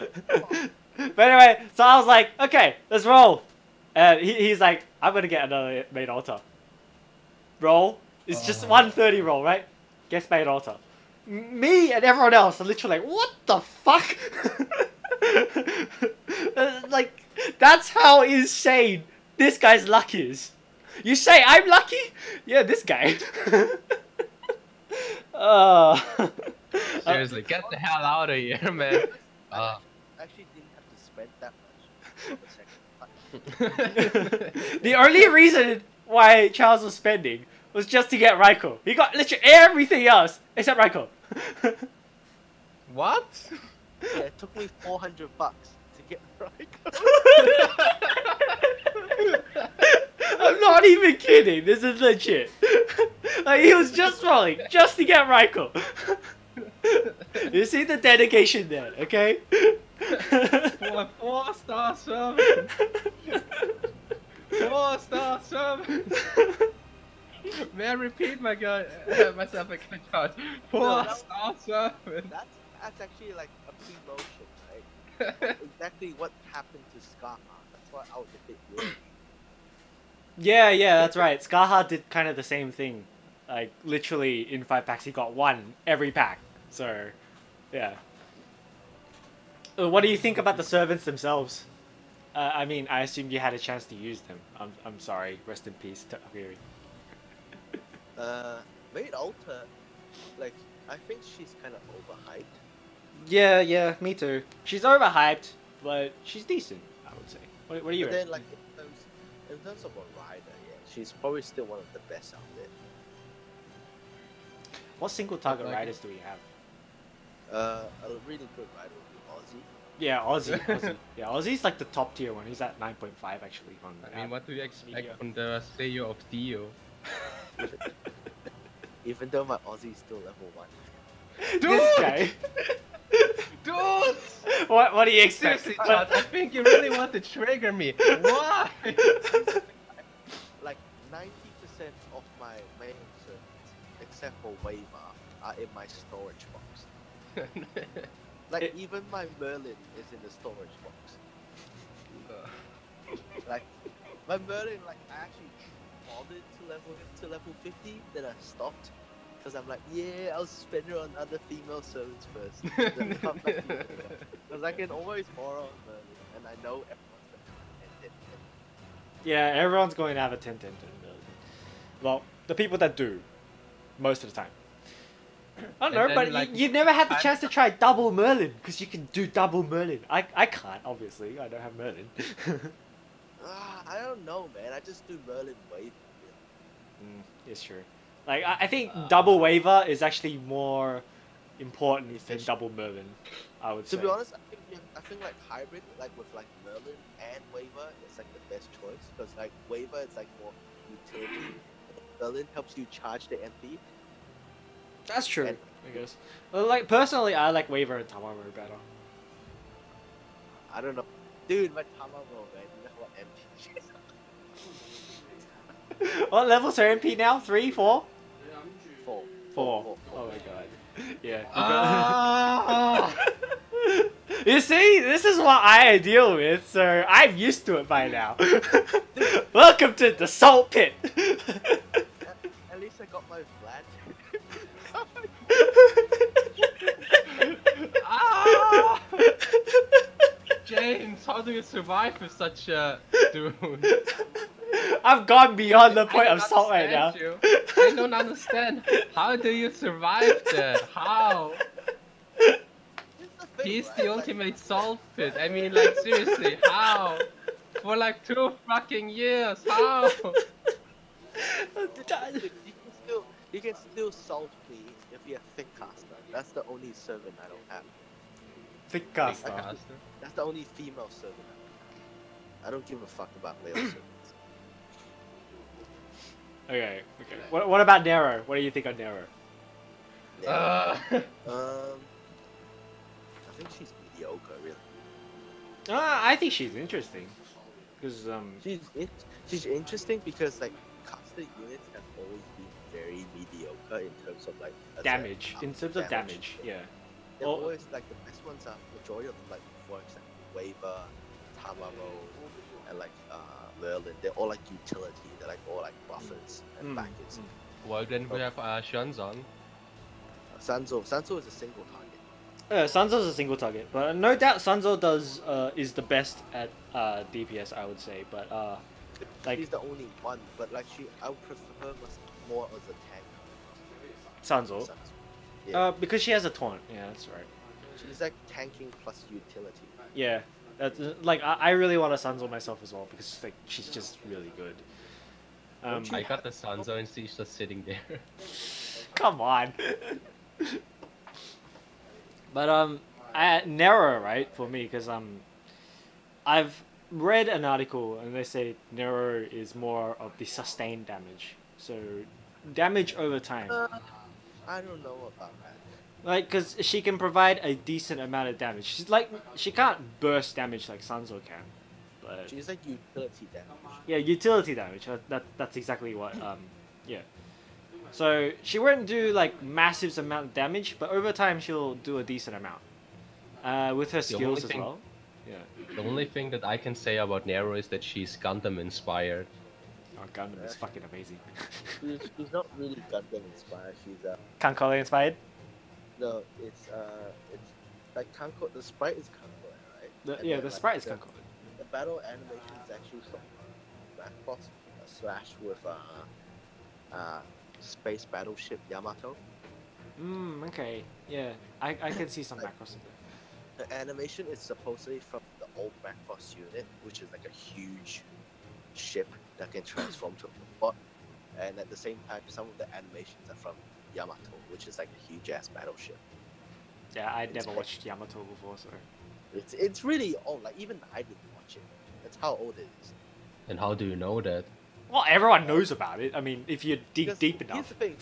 But anyway, so I was like, okay, let's roll. And he's like, I'm gonna get another main altar. Roll. It's just 130 roll, right? Guess main altar. Me and everyone else are literally like, what the fuck? Like, that's how insane this guy's luck is. You say I'm lucky? Yeah, this guy. Seriously, get the hell out of here, man. I actually didn't have to spend that much for the second. The only reason why Charles was spending was just to get Raiko. He got literally everything else except Raiko. What? Yeah, it took me 400 bucks to get Raiko. I'm not even kidding. This is legit. Like he was just rolling just to get Raiko. You see the dedication there, okay? 4-star servant. 4-star servant. May I repeat myself again, John? No, Poor Star Servant. that's actually like a pre-motion, right? That's exactly what happened to Scarha. That's why I was a bit worried. Yeah, that's right. Scarha did kind of the same thing. Like, literally, in 5 packs, he got 1 every pack. So, yeah. What do you think about the servants themselves? I mean, I assume you had a chance to use them. I'm sorry. Rest in peace, Takiri. Maid Alter, like, I think she's kind of overhyped. Yeah, me too. She's overhyped, but she's decent, I would say. What do you But reckon? then, like, in terms of a rider, yeah, she's probably still one of the best out there. What single target Like- riders do we have? A really good rider would be Aussie. Yeah, Aussie. Yeah, Aussie's like the top tier one. He's at 9.5 actually. On I mean, what do you expect media. from the CEO of Dio? Even though my Aussie is still level 1. This guy. Dude! What do you expect? Seriously, Chad, I think you really want to trigger me. Why? Like 90% of my main servants, except for Waiver, are in my storage box. Like even my Merlin is in the storage box. Like my Merlin, like I actually bothered to level him to level 50, then I stopped. Because I'm like, yeah, I'll spend it on other female servants first. Then come back to it. Because I can always borrow on Merlin, and I know everyone's going to have 10. Yeah, everyone's going to have a 10-10-10 build. Well, the people that do, most of the time. I don't know, then, but like, you've never had the chance to try double Merlin, because you can do double Merlin. I can't, obviously. I don't have Merlin. I don't know, man. I just do Merlin Wave. It's true. Like, I think double Waver is actually more important than Efficient. double Merlin, I would say. To be honest, I think like hybrid, like with like Merlin and Waver, is like the best choice. Because like Waver is like more utility. Merlin helps you charge the MP. That's true, And- I guess. Well, like, personally, I like Waver and Tamaru better. I don't know. Dude, my Tamamo, man. You know what MP is? What levels are MP now? 3, 4? 4. 4. Oh my god. Yeah. you Ah! got- You see, this is what I deal with, so I'm used to it by now. Welcome to the salt pit. At least I got my flat. Ah! James, how do you survive with such a dude? I've gone beyond the point I of don't salt right now. understand you. I don't understand. How do you survive that? How? Here's the thing, He's right? the Like, ultimate salt pit. I mean, like, seriously, how? For like 2 fucking years, how? you can still salt me if you're a thick caster. That's the only servant I don't have. Thick caster. That's the only female servant I don't have. I don't give a fuck about male servants. Okay. What about Nero? What do you think of Nero? Yeah. I think she's mediocre, really. I think she's interesting. Because, She's interesting because like caster units have always been very mediocre in terms of like as a- damage. In terms of damage, yeah. They're Well- always like the best ones are majority of them, like for example Waver, Tamaro, and like Merlin. They're all like utility. They're like all like buffers and backers. Well, then we have Shunzon. Sanzo is a single target. Sanzo's a single target, but no doubt Sanzo is the best at DPS, I would say. But like She's the only one, but like I would prefer her more as a tank. Sanzo, Sanzo. Yeah. because she has a taunt. Yeah, that's right. She's like tanking plus utility. Yeah, that's like I really want a Sanzo myself as well because like she's just really good. I got the Sanzo and she's just sitting there. Come on. But Nero, right, for me, because I've read an article and they say Nero is more of the sustained damage, so damage over time. I don't know about that. Like, because she can provide a decent amount of damage. She's like, she can't burst damage like Sanzo can, but She's like utility damage. yeah, utility damage. That's exactly what Yeah. So she won't do like massive amount of damage, but over time she'll do a decent amount. With her The only skills as thing- well. Yeah. The only thing that I can say about Nero is that she's Gundam inspired. Oh, Gundam is fucking amazing. She's not really Gundam inspired. She's Kankole inspired? no, it's like Kanko. The sprite is Kanko, right? And Yeah, then, the like, sprite is Kankole. The battle animation is actually from Macross slash with space battleship Yamato. Okay. Yeah, I can see some macros in there. The animation is supposedly from the old Macross unit, which is like a huge ship that can transform to a robot. And at the same time, some of the animations are from Yamato, which is like a huge ass battleship. Yeah, I'd It's never like- watched Yamato before, so. It's really old. Like even I didn't watch it. That's how old it is. And how do you know that? Well, everyone knows about it. I mean, if you dig Because deep Here's enough. the thing,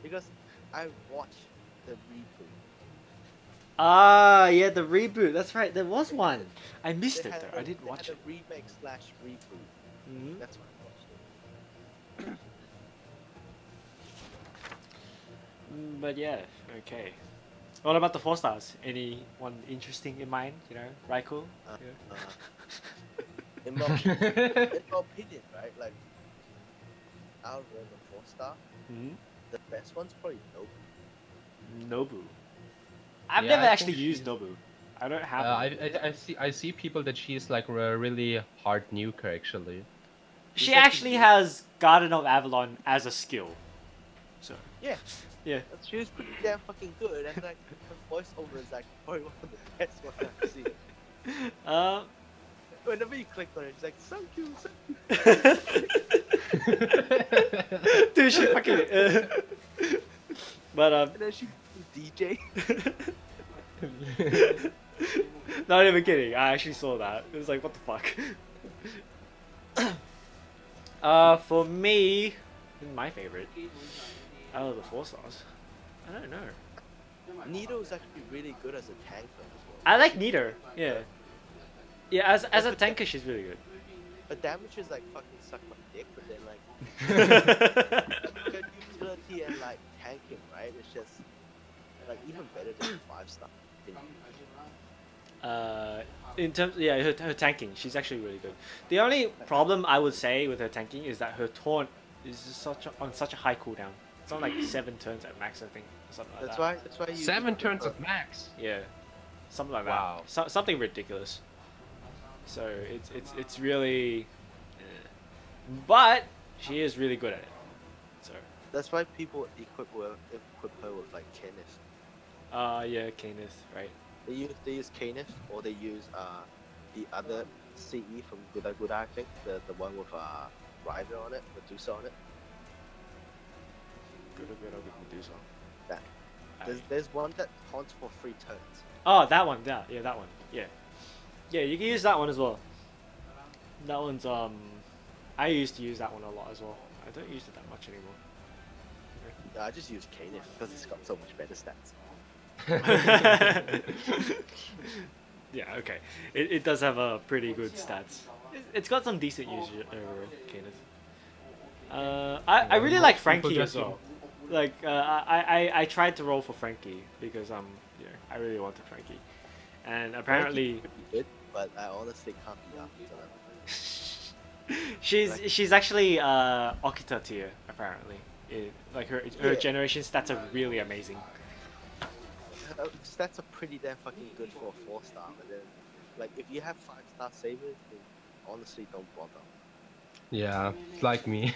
because I watched the reboot. Ah, yeah, the reboot. That's right. There was one. I missed They it had though. I didn't they watch had it. a remake slash reboot. Mhm. That's when I watched it. But yeah, okay. What about the 4 stars? Anyone interesting in mind? You know, Raikou? Uh, Yeah. in my opinion, right? Like out of the 4-star, Mhm. the best one's probably Nobu. Nobu. I've Yeah, never I actually think used she's- Nobu. I don't have. one. I see people that she's like a really hard nuker actually. She It's actually has Garden of Avalon as a skill. So Yeah, yeah. she was pretty damn fucking good, and like her voiceover is like probably one of the best ones I've seen. Whenever you click on it, it's like thank you, Dude, she fucking. But and then she DJ. not even kidding. I actually saw that. It was like, what the fuck. For me, my favorite out of the 4 stars, I don't know. Nito is actually really good as a tanker as well. I like Nito. Yeah. Yeah, as a tanker, she's really good. Her damage is like fucking suck my dick, but then like her utility and like tanking, right? It's just like even better than 5-star. In terms, yeah, her tanking, she's actually really good. The only problem I would say with her tanking is that her taunt is on such a high cooldown. It's on like 7 turns at max, I think, or something like that. That's why you 7 turns at max. Yeah, something like Wow. that. Something ridiculous. So it's really, but she is really good at it. So That's why people equip her with like Kenneth. yeah, Kenneth, right? They use Kenneth, or they use the other CE from Guda Guda, I think, the one with Razer on it, Medusa on it. Good with Medusa. That there's one that taunts for 3 turns. Oh, that one. Yeah, that one. Yeah, yeah. You can use that one as well. That one's I used to use that one a lot as well. I don't use it that much anymore. No, I just use Kenneth because it's got so much better stats. Yeah, okay. It does have a pretty good stats. It's got some decent usage overall, Kenneth. I really like Frankie as well. Like I tried to roll for Frankie because yeah, I really wanted Frankie, and apparently Frankie's pretty good, but I honestly can't be after that. she's actually Okita tier apparently. Like her Yeah. generation stats are really amazing. Stats are pretty damn fucking good for a 4-star, but then, like, if you have 5-star sabers, then honestly don't bother. Yeah, it's like me.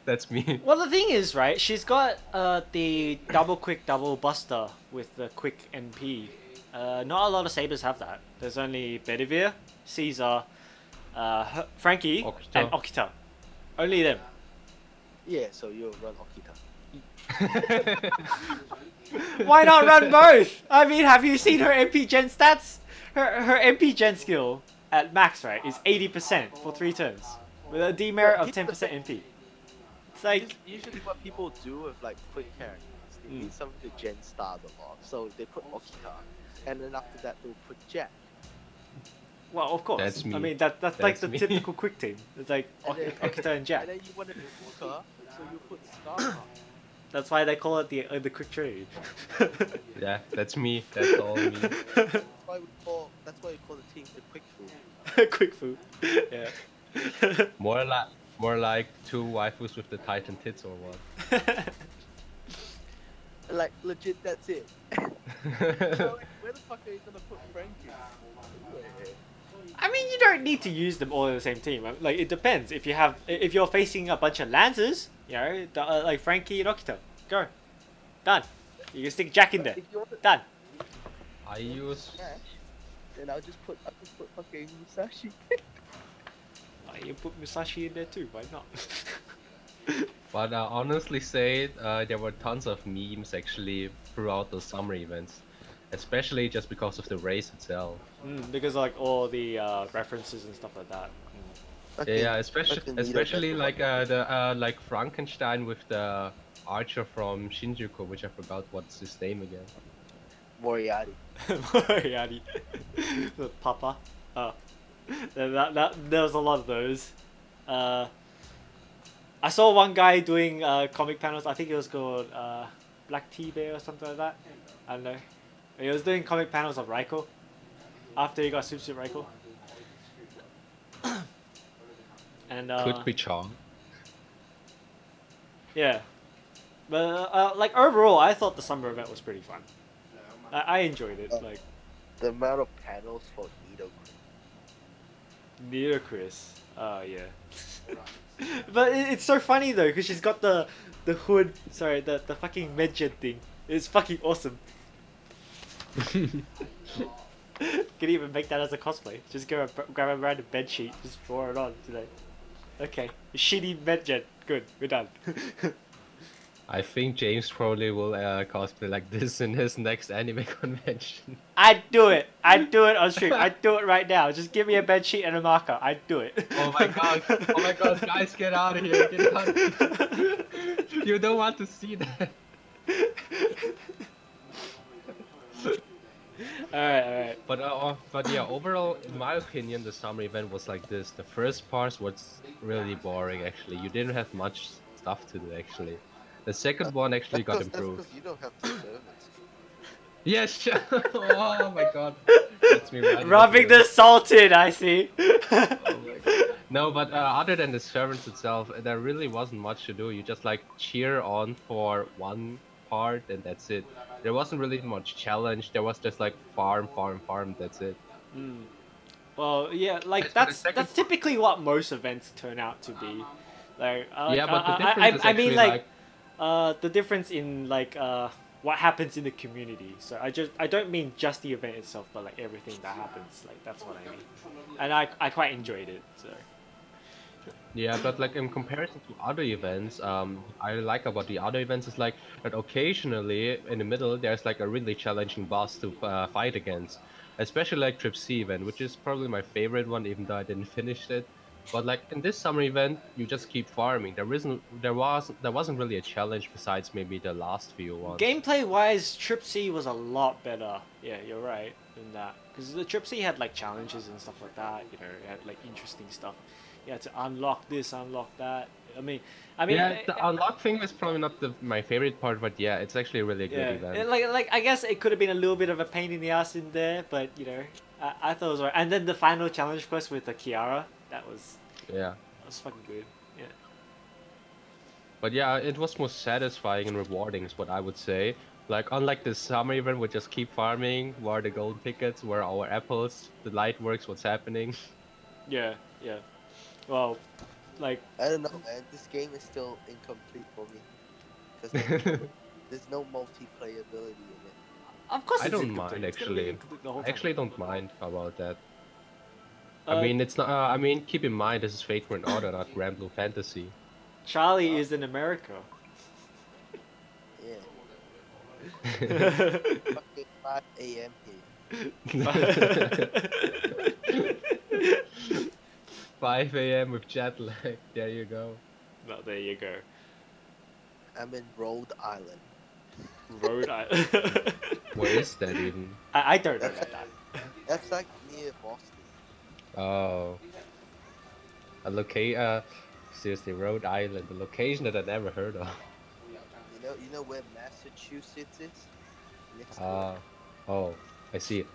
That's me. Well, the thing is, right? She's got the double quick double buster with the quick NP. Not a lot of sabers have that. There's only Bedivere, Caesar, Frankie, Okita. and Okita. Only them. Yeah, so you'll run Okita. Why not run both? I mean, have you seen her MP gen stats? Her MP gen skill at max, right, is 80% for 3 turns with a demerit of 10% MP. It's like Usually what people do with like quick characters, they need something to gen stars a lot. So they put Okita, and then after that they'll put Jack. Well, of course. That's me. I mean, that's like That's the me. typical quick team. It's like Okita and Jack. And then you want a Fuka, so you put Scar. That's why they call it the quick trade. Yeah, that's me. That's all me. That's why we call the team the Quick Food. Quick food. Yeah. More like two waifus with the titan tits or what? Like legit, that's it. So, like, where the fuck are you gonna put Frankie? I mean, you don't need to use them all in the same team. Like, it depends. If you're facing a bunch of Lancers, you know, like Frankie and Okita, go, done. You can stick Jack in there, If you want to done. I use. smash, then I'll just put fucking Musashi. You put Musashi in there too. Why not? But I honestly say there were tons of memes actually throughout the summer events, especially just because of the race itself. Because like all the references and stuff like that. Yeah, especially like the like Frankenstein with the archer from Shinjuku, which I forgot what's his name again. Moriarty. Moriarty. The Papa. There was a lot of those. I saw one guy doing comic panels. I think it was called Black Tea Bear or something like that. I don't know. He was doing comic panels of Raiko after he got Super Suit Raiko. And Could be Chong. yeah, but like overall, I thought the summer event was pretty fun. I enjoyed it. Like The amount of panels for Nita Chris. Oh yeah. But it's so funny though, because she's got the hood. Sorry, the fucking medjet thing. It's fucking awesome. Can even make that as a cosplay. Just go grab a random bed sheet, just draw it on today. Okay, shitty medjet. Good, we're done. I think James probably will cosplay like this in his next anime convention. I'd do it. I'd do it on stream. I'd do it right now. Just give me a bed sheet and a marker. I'd do it. Oh my god! Oh my god! Guys, get out of here! Get out! Of here. You don't want to see that. Alright. But yeah, overall, in my opinion, the summer event was like this. The first part was really boring. Actually, you didn't have much stuff to do. Actually, the second one actually got improved. That's because you don't have to service. Yes. Oh my god. That's me Rubbing the salt in, I see. No, but other than the servants itself, there really wasn't much to do. You just like cheer on for one part and that's it. There wasn't really much challenge. There was just like farm. That's it. Well, yeah, like that's typically what most events turn out to be. Like, yeah, but the difference is I mean, actually the difference in like what happens in the community. So I don't mean just the event itself, but like everything that happens. Like that's what I mean. And I quite enjoyed it. So. Yeah, but like in comparison to other events, I like about the other events is like that occasionally in the middle there's like a really challenging boss to fight against, especially like Trip C event, which is probably my favorite one, even though I didn't finish it. But like in this summer event, you just keep farming. There wasn't really a challenge besides maybe the last few ones. Gameplay wise, Trip C was a lot better. Yeah, you're right in that, because the Trip C had like challenges and stuff like that. You know, it had like interesting stuff. You had to unlock this, unlock that. I mean, yeah, the unlock thing was probably not my favorite part, but yeah, it's actually a really good event. Like I guess it could have been a little bit of a pain in the ass in there, but you know, I thought it was right. And then the final challenge quest with the Kiara, that was fucking good. Yeah. But yeah, it was more satisfying and rewarding, is what I would say. Like unlike the summer event, we just keep farming. Where are the gold tickets? Where are our apples? The light works. What's happening? Yeah. Well, like I don't know, man. This game is still incomplete for me because there's no multiplayer ability in it. Of course, I don't mind actually. I actually don't mind about that. I mean, it's not. I mean, keep in mind this is Fate for an Order, not Grand Blue Fantasy. Charlie is in America. Yeah. Fucking 5 a.m. here. 5 a.m. with jet lag. There you go. No, there you go. I'm in Rhode Island. Rhode Island. Where is that even? I don't know about that. That's like near Boston. Oh, seriously, Rhode Island, a location that I never heard of. You know where Massachusetts is? Next to it. Ah, oh, I see.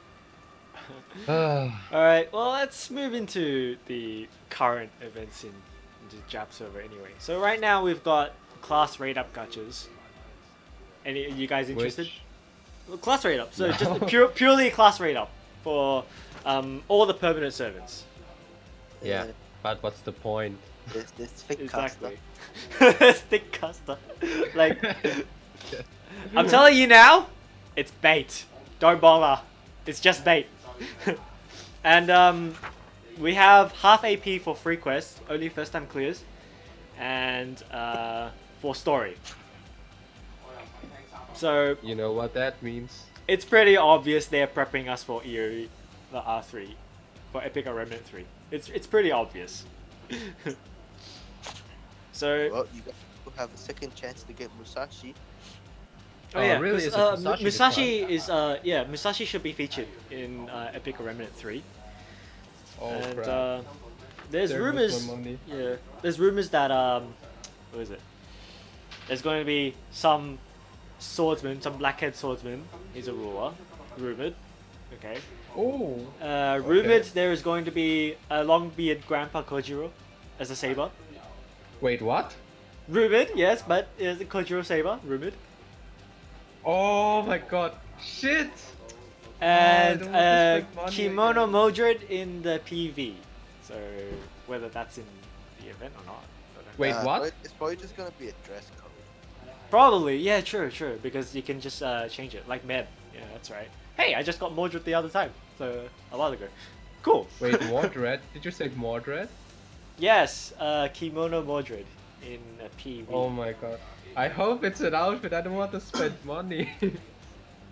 Ah, Alright, well, let's move into the current events in the Jap server anyway. So right now we've got class rate up gachas. Any you guys interested? which? Well, class rate up. So No. just purely class rate up for all the permanent servants. Yeah, but what's the point? This thick Exactly. caster. Stick caster. Like, I'm telling you now, it's bait. Don't bother. It's just bait. And we have half AP for free quests, only first time clears, and for story. So You know what that means? it's pretty obvious they're prepping us for EO, the R3, for Epic or Remnant 3. It's pretty obvious. So Well, you guys will have a second chance to get Musashi. oh Oh, yeah, really? 'cause, Is it Musashi Musashi this is yeah, Musashi should be featured in Epic or Remnant 3. Oh And crap! there's There goes rumors. my money. Yeah, there's rumors that what is it? There's going to be some swordsman, some blackhead swordsman. He's a ruler, rumored. Okay. Oh, Rumored there is going to be a long-bearded Grandpa Kojiro as a saber. wait, what? Rumored, yes, but is a Kojiro saber rumored. Oh my god! Shit! And don't want to spend money Kimono again. Modred in the PV. So whether that's in the event or not. I don't know. Wait, what? It's probably just gonna be a dress code. Probably, yeah, true, because you can just change it, like Meb. Yeah, that's right. Hey, I just got Modred the other time, so a while ago. Cool. Wait, Mordred? Did you say Mordred? Yes, Kimono Modred in a PV. Oh my god! I hope it's an outfit. I don't want to spend money.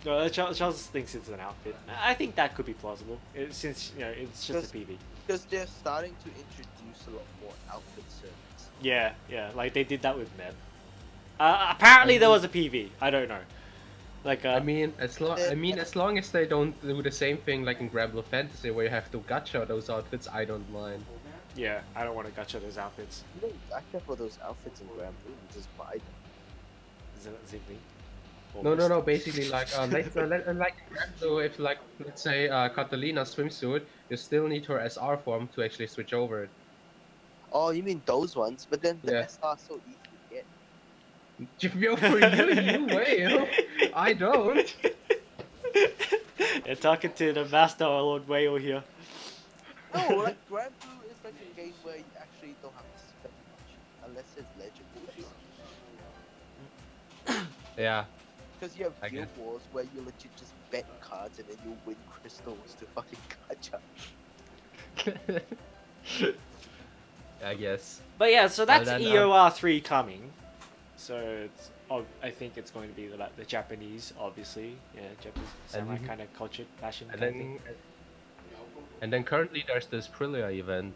No, Charles thinks it's an outfit. I think that could be plausible, since you know it's just a PV. Because they're starting to introduce a lot more outfit service. Yeah, yeah, like they did that with Meb. Apparently there was a PV. I don't know. Like, I mean, as long as they don't do the same thing like in Granblue Fantasy, where you have to gacha those outfits, I don't mind. yeah, I don't want to gacha those outfits. You don't gacha for those outfits in Granblue, you just buy them. Isn't it Ziggly? No. Basically, like, like in Granblue, if like let's say Catalina's swimsuit, you still need her SR form to actually switch over it. Oh, you mean those ones? But then the Yeah. SR so easy to get. Yo, for you will. I don't. You're talking to the master Lord Whale here. No, like Granblue is like a game where you actually don't have to spend much, unless it's legendary. Yeah. Because you have I guild guess. wars where you legit just bet cards and then you win crystals to fucking gacha. I guess. But yeah, so that's then, EOR3 coming. So it's, I think it's going to be like the Japanese, obviously. Yeah, Japanese samurai And- kind of culture, fashion And kind of thing. then currently there's this Aprilia event.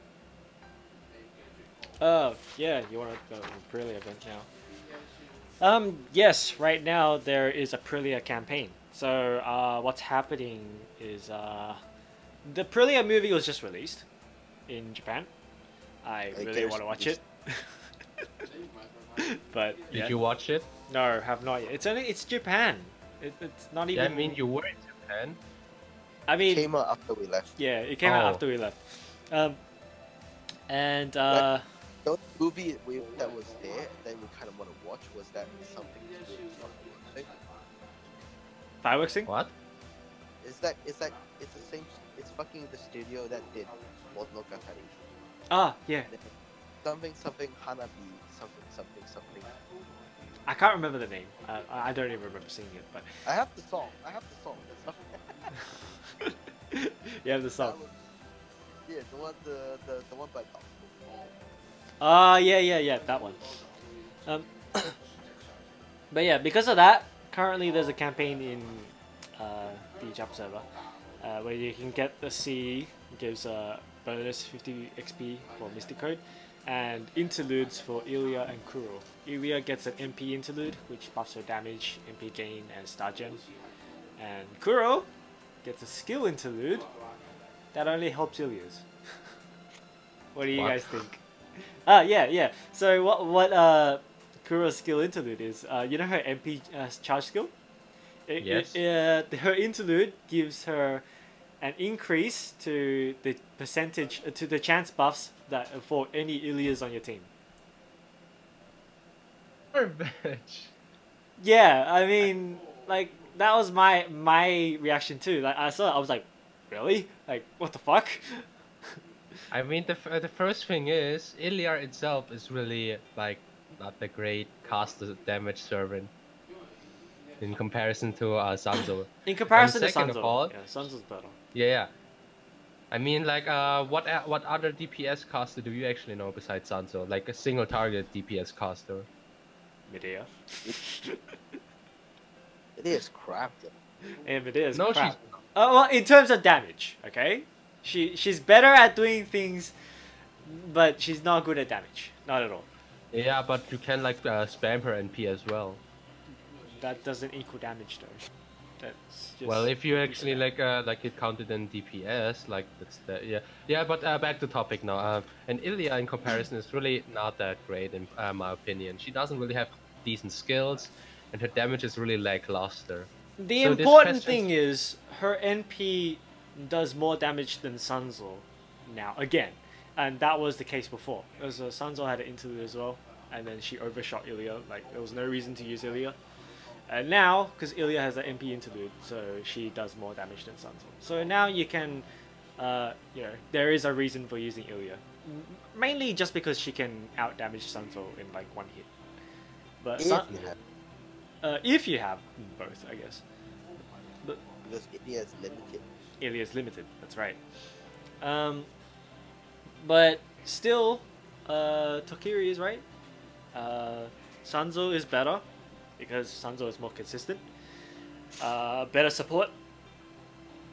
Oh, yeah, you want to go to the Aprilia event now. Yes, right now there is a Aprilia campaign. So, what's happening is, the Aprilia movie was just released in Japan. I really guess want to watch it's- it. But, Did yeah. you watch it? No, have not yet. It's Japan. It's not even... Yeah, I mean you were in Japan. I mean, Came out after we left. yeah, it came out Oh. after we left. And, The only movie that was there that we kind of want to watch was that something to do with something. Fireworks thing? What? It's the same. It's fucking the studio that did Monogatari. Ah, yeah. Something Hanabi. Something. I can't remember the name. I don't even remember seeing it, but I have the song. That's not. you have the song. That was- Yeah, the one by Dog. Ah, yeah, that one. But yeah, because of that, currently there's a campaign in the Jap server where you can get the C, gives a bonus 50 XP for Mystic Code, and interludes for Ilya and Kuro. Ilya gets an MP interlude, which buffs her damage, MP gain, and star gem. And Kuro gets a skill interlude that only helps Ilya's. What do you What? guys think? Yeah. So what Kuro's skill interlude is? You know her MP charge skill. Yes. Her interlude gives her an increase to the percentage to the chance buffs that for any Ilias on your team. Garbage. Yeah, I mean, like that was my reaction too. Like I saw it, I was like, really? Like what the fuck? I mean, the first thing is Iliar itself is really like not the great caster damage servant in comparison to Sanzo. In And comparison to second of Sanzo, all, yeah, Sanzo's better. yeah. I mean, like, what other DPS caster do you actually know besides Sanzo? Like a single target DPS caster. Medea. It is crap though. And Medea's No, crap. she's Well, in terms of damage, okay, she's better at doing things, but she's not good at damage. Not at all. yeah, but you can like spam her NP as well. That doesn't equal damage though. That's just Well, if you actually spam. like it counted in DPS, like that's the yeah. But back to topic now. And Ilya in comparison is really not that great in my opinion. She doesn't really have decent skills, and her damage is really lackluster. The So this important question- thing is her NP does more damage than Sunzel now again, and that was the case before. Because Sunzel had an interlude as well, and then she overshot Ilya. Like there was no reason to use Ilya. And now, because Ilya has an MP interlude, so she does more damage than Sunzel. So now you can, there is a reason for using Ilya. Mainly just because she can out damage Sunzel in like one hit. But if you have both, I guess. But because India is limited. Ilya's limited, that's right. But still, Tokiri is right. Sanzo is better because Sanzo is more consistent. Better support.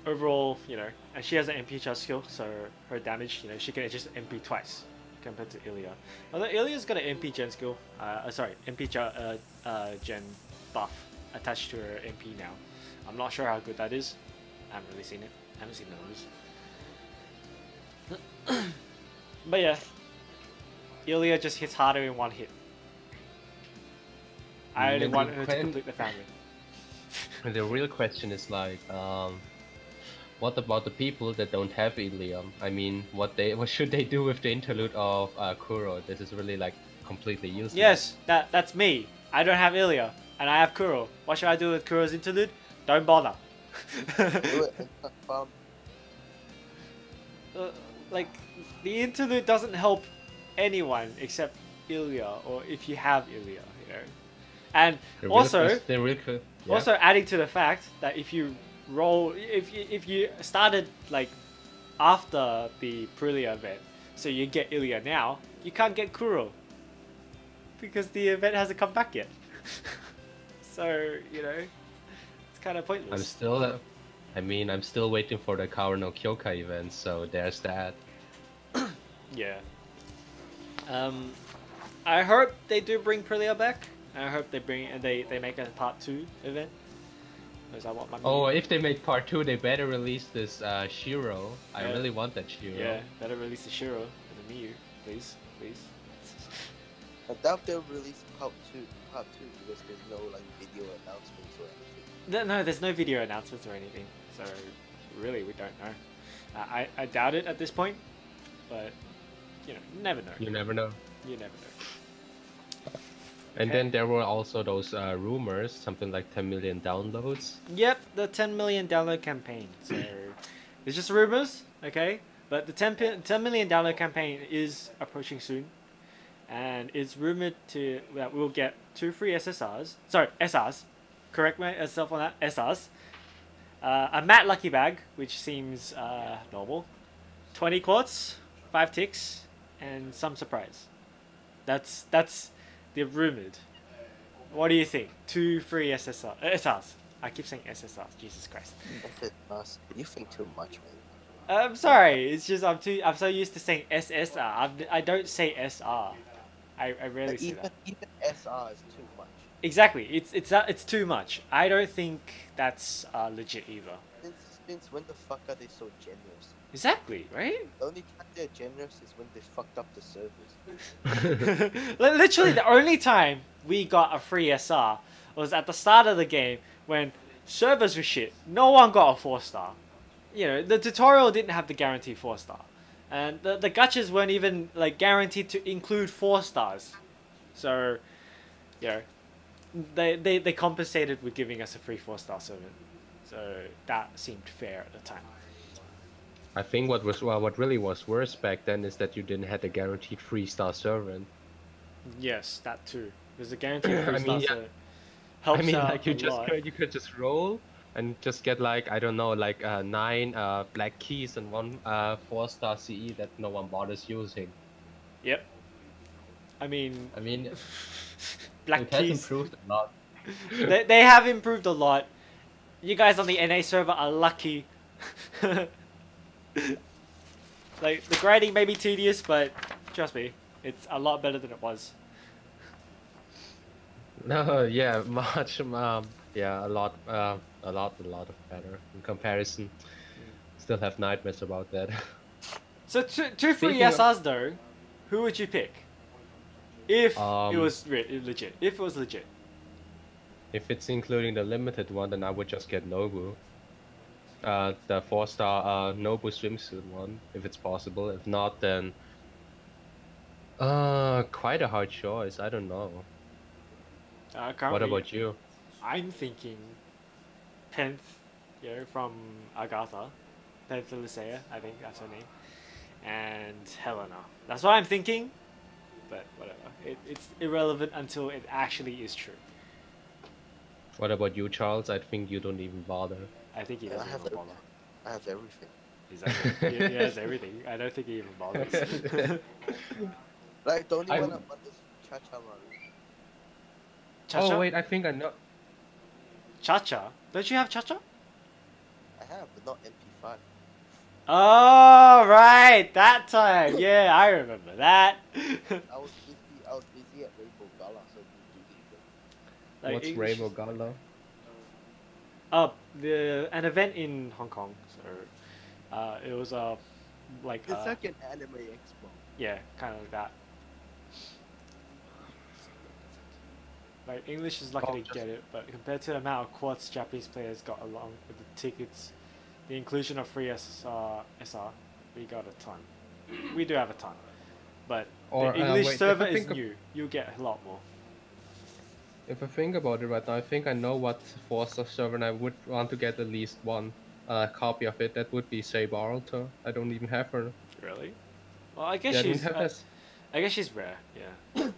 Overall, and she has an MP charge skill, so her damage, she can just MP twice compared to Ilya. Although Ilya's got an MP gen skill, MP gen buff attached to her MP now. I'm not sure how good that is. I haven't really seen it. I haven't seen the numbers. But yeah, Ilya just hits harder in one hit. I only want her to complete the family. The real question is like, what about the people that don't have Ilya? I mean, what should they do with the interlude of Kuro? This is really like completely useless. Yes, that's me. I don't have Ilya, and I have Kuro. What should I do with Kuro's interlude? Don't bother. Do it and cut farm. Like, the interlude doesn't help anyone except Ilya, or if you have Ilya, And also adding to the fact that if you roll, if you started like after the Aprilia event, so you get Ilya now, you can't get Kuro because the event hasn't come back yet. So it's kind of pointless. I'm still waiting for the Kawa no Kyoka event, so there's that. Yeah. I hope they do bring Aprilia back. I hope they make a part 2 event. Because I want my if they make part 2, they better release this Shiro. I really want that Shiro. Yeah, better release the Shiro and the Miyu, please. I doubt they'll release part 2 because there's no like video announcements or anything. No, there's no video announcements or anything. So really, we don't know. I doubt it at this point, but never know. You never know. You never know. And Okay. then there were also those rumors, something like 10 million downloads. Yep, the 10 million download campaign. So it's just rumors, okay? But the 10 million download campaign is approaching soon, and it's rumored that we'll get 2 free SSRs. Sorry, SRs. Correct myself on that. SRs. A matte lucky bag, which seems normal. 20 quartz, 5 ticks, and some surprise. That's the rumored. What do you think? 2 free SRs. I keep saying SSRs. Jesus Christ. SSRs, you think too much, man. I'm sorry. It's just I'm so used to saying SSR. I don't say SR. I rarely say that. Even SR is too much. Exactly. It's too much. I don't think that's legit either. Since since when the fuck are they so generous? Exactly, right? The only time they're generous is when they fucked up the servers. Literally, the only time we got a free SR was at the start of the game when servers were shit. No one got a 4-star. You know, the tutorial didn't have the guaranteed 4-star, and the gachas weren't even like guaranteed to include 4-stars. So, you know, they compensated with giving us a free 4-star servant. So that seemed fair at the time. I think what really was worse back then is that you didn't have a guaranteed 3-star servant. Yes, that too. Because the guaranteed I 3-star mean, yeah. servant helps I mean, out like you a just lot. you could just roll and just get like I don't know, like 9 black keys and 1 4-star CE that no one bothers using. Yep. I mean, Black black it has keys. improved a lot. They have improved a lot. You guys on the NA server are lucky. Like, the grinding may be tedious, but trust me, it's a lot better than it was. No, yeah, much, yeah, a lot of better in comparison. Still have nightmares about that. So, two free Speaking of- SRs though, who would you pick? If it Um, was legit. If it was legit. If it's including the limited one, then I would just get Nobu. The 4-star Nobu swimsuit one, if it's possible. If not, then quite a hard choice. I don't know. What Currently, about you? I'm thinking Penth, you know, from Agatha. Penthelicea, I think that's her name. And Helena. That's what I'm thinking, but whatever. It's irrelevant until it actually is true. What about you, Charles? I think you don't even bother. I think he I doesn't have even bother. I have everything. Exactly. He has everything. I don't think he even bothers. Like the only I one w- I want is Cha-Cha Maru. Cha-Cha? Oh wait, I think I know. Cha-Cha? Don't you have Cha-Cha? I have, but not MP5. Oh, right! That time! Yeah, I remember that. I was busy at Rainbow Gala, so I didn't do anything. Like, What's it- Rainbow Gala? an event in Hong Kong. So, it was like It's like an anime expo. yeah, kind of like that. Like English is lucky Oh, to just- get it, but compared to the amount of quads Japanese players got along with the tickets, the inclusion of free SR, we got a ton. We do have a ton, but Or, the English wait, if server I is think of- new. You get a lot more. If I think about it right now, I think I know what 4-star server and I would want to get at least one copy of it. That would be Saber Alta. I don't even have her. Really? Well, I guess Yeah, I don't she's. have this. I guess she's rare. Yeah.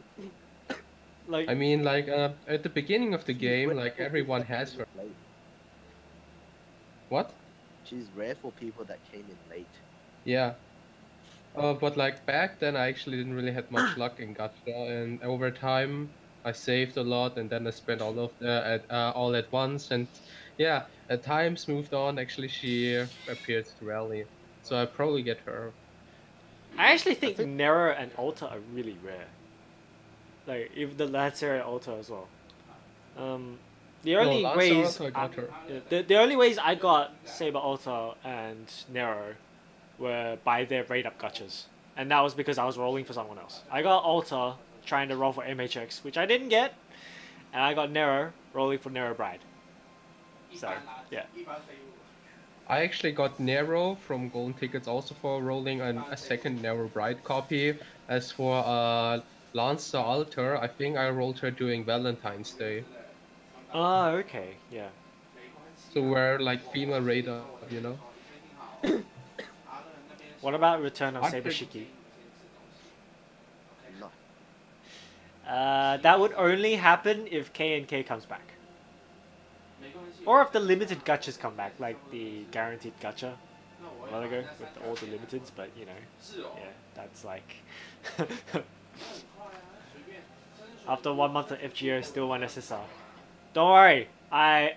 Like. I mean, like at the beginning of the game, She's like rare for everyone people that has came her. in late. What? She's rare for people that came in late. Yeah. But like back then, I actually didn't really have much luck in gacha, and over time, I saved a lot, and then I spent all of all at once, and yeah, at times moved on. Actually, she appeared to rally, so I probably get her. I actually think, think- Nero and Alta are really rare. Like, even the Lancer and Alta as well. The only Lancer ways also I got her. the only ways I got Saber Alta and Nero were by their raid up gachas, and that was because I was rolling for someone else. I got Alta trying to roll for MHX, which I didn't get, and I got Nero rolling for Nero Bride. So yeah. I actually got Nero from Golden Tickets also for rolling a second Nero Bride copy. As for Lancer Alter, I think I rolled her during Valentine's Day. Oh, okay, yeah. So we're like female radar, you know? What about Return of I Saber think- Shiki? No. That would only happen if K&K comes back. Or if the limited gachas come back, like the guaranteed gacha a while ago with all the limiteds, but you know, yeah, that's like... After 1 month of FGO, still one SSR. Don't worry,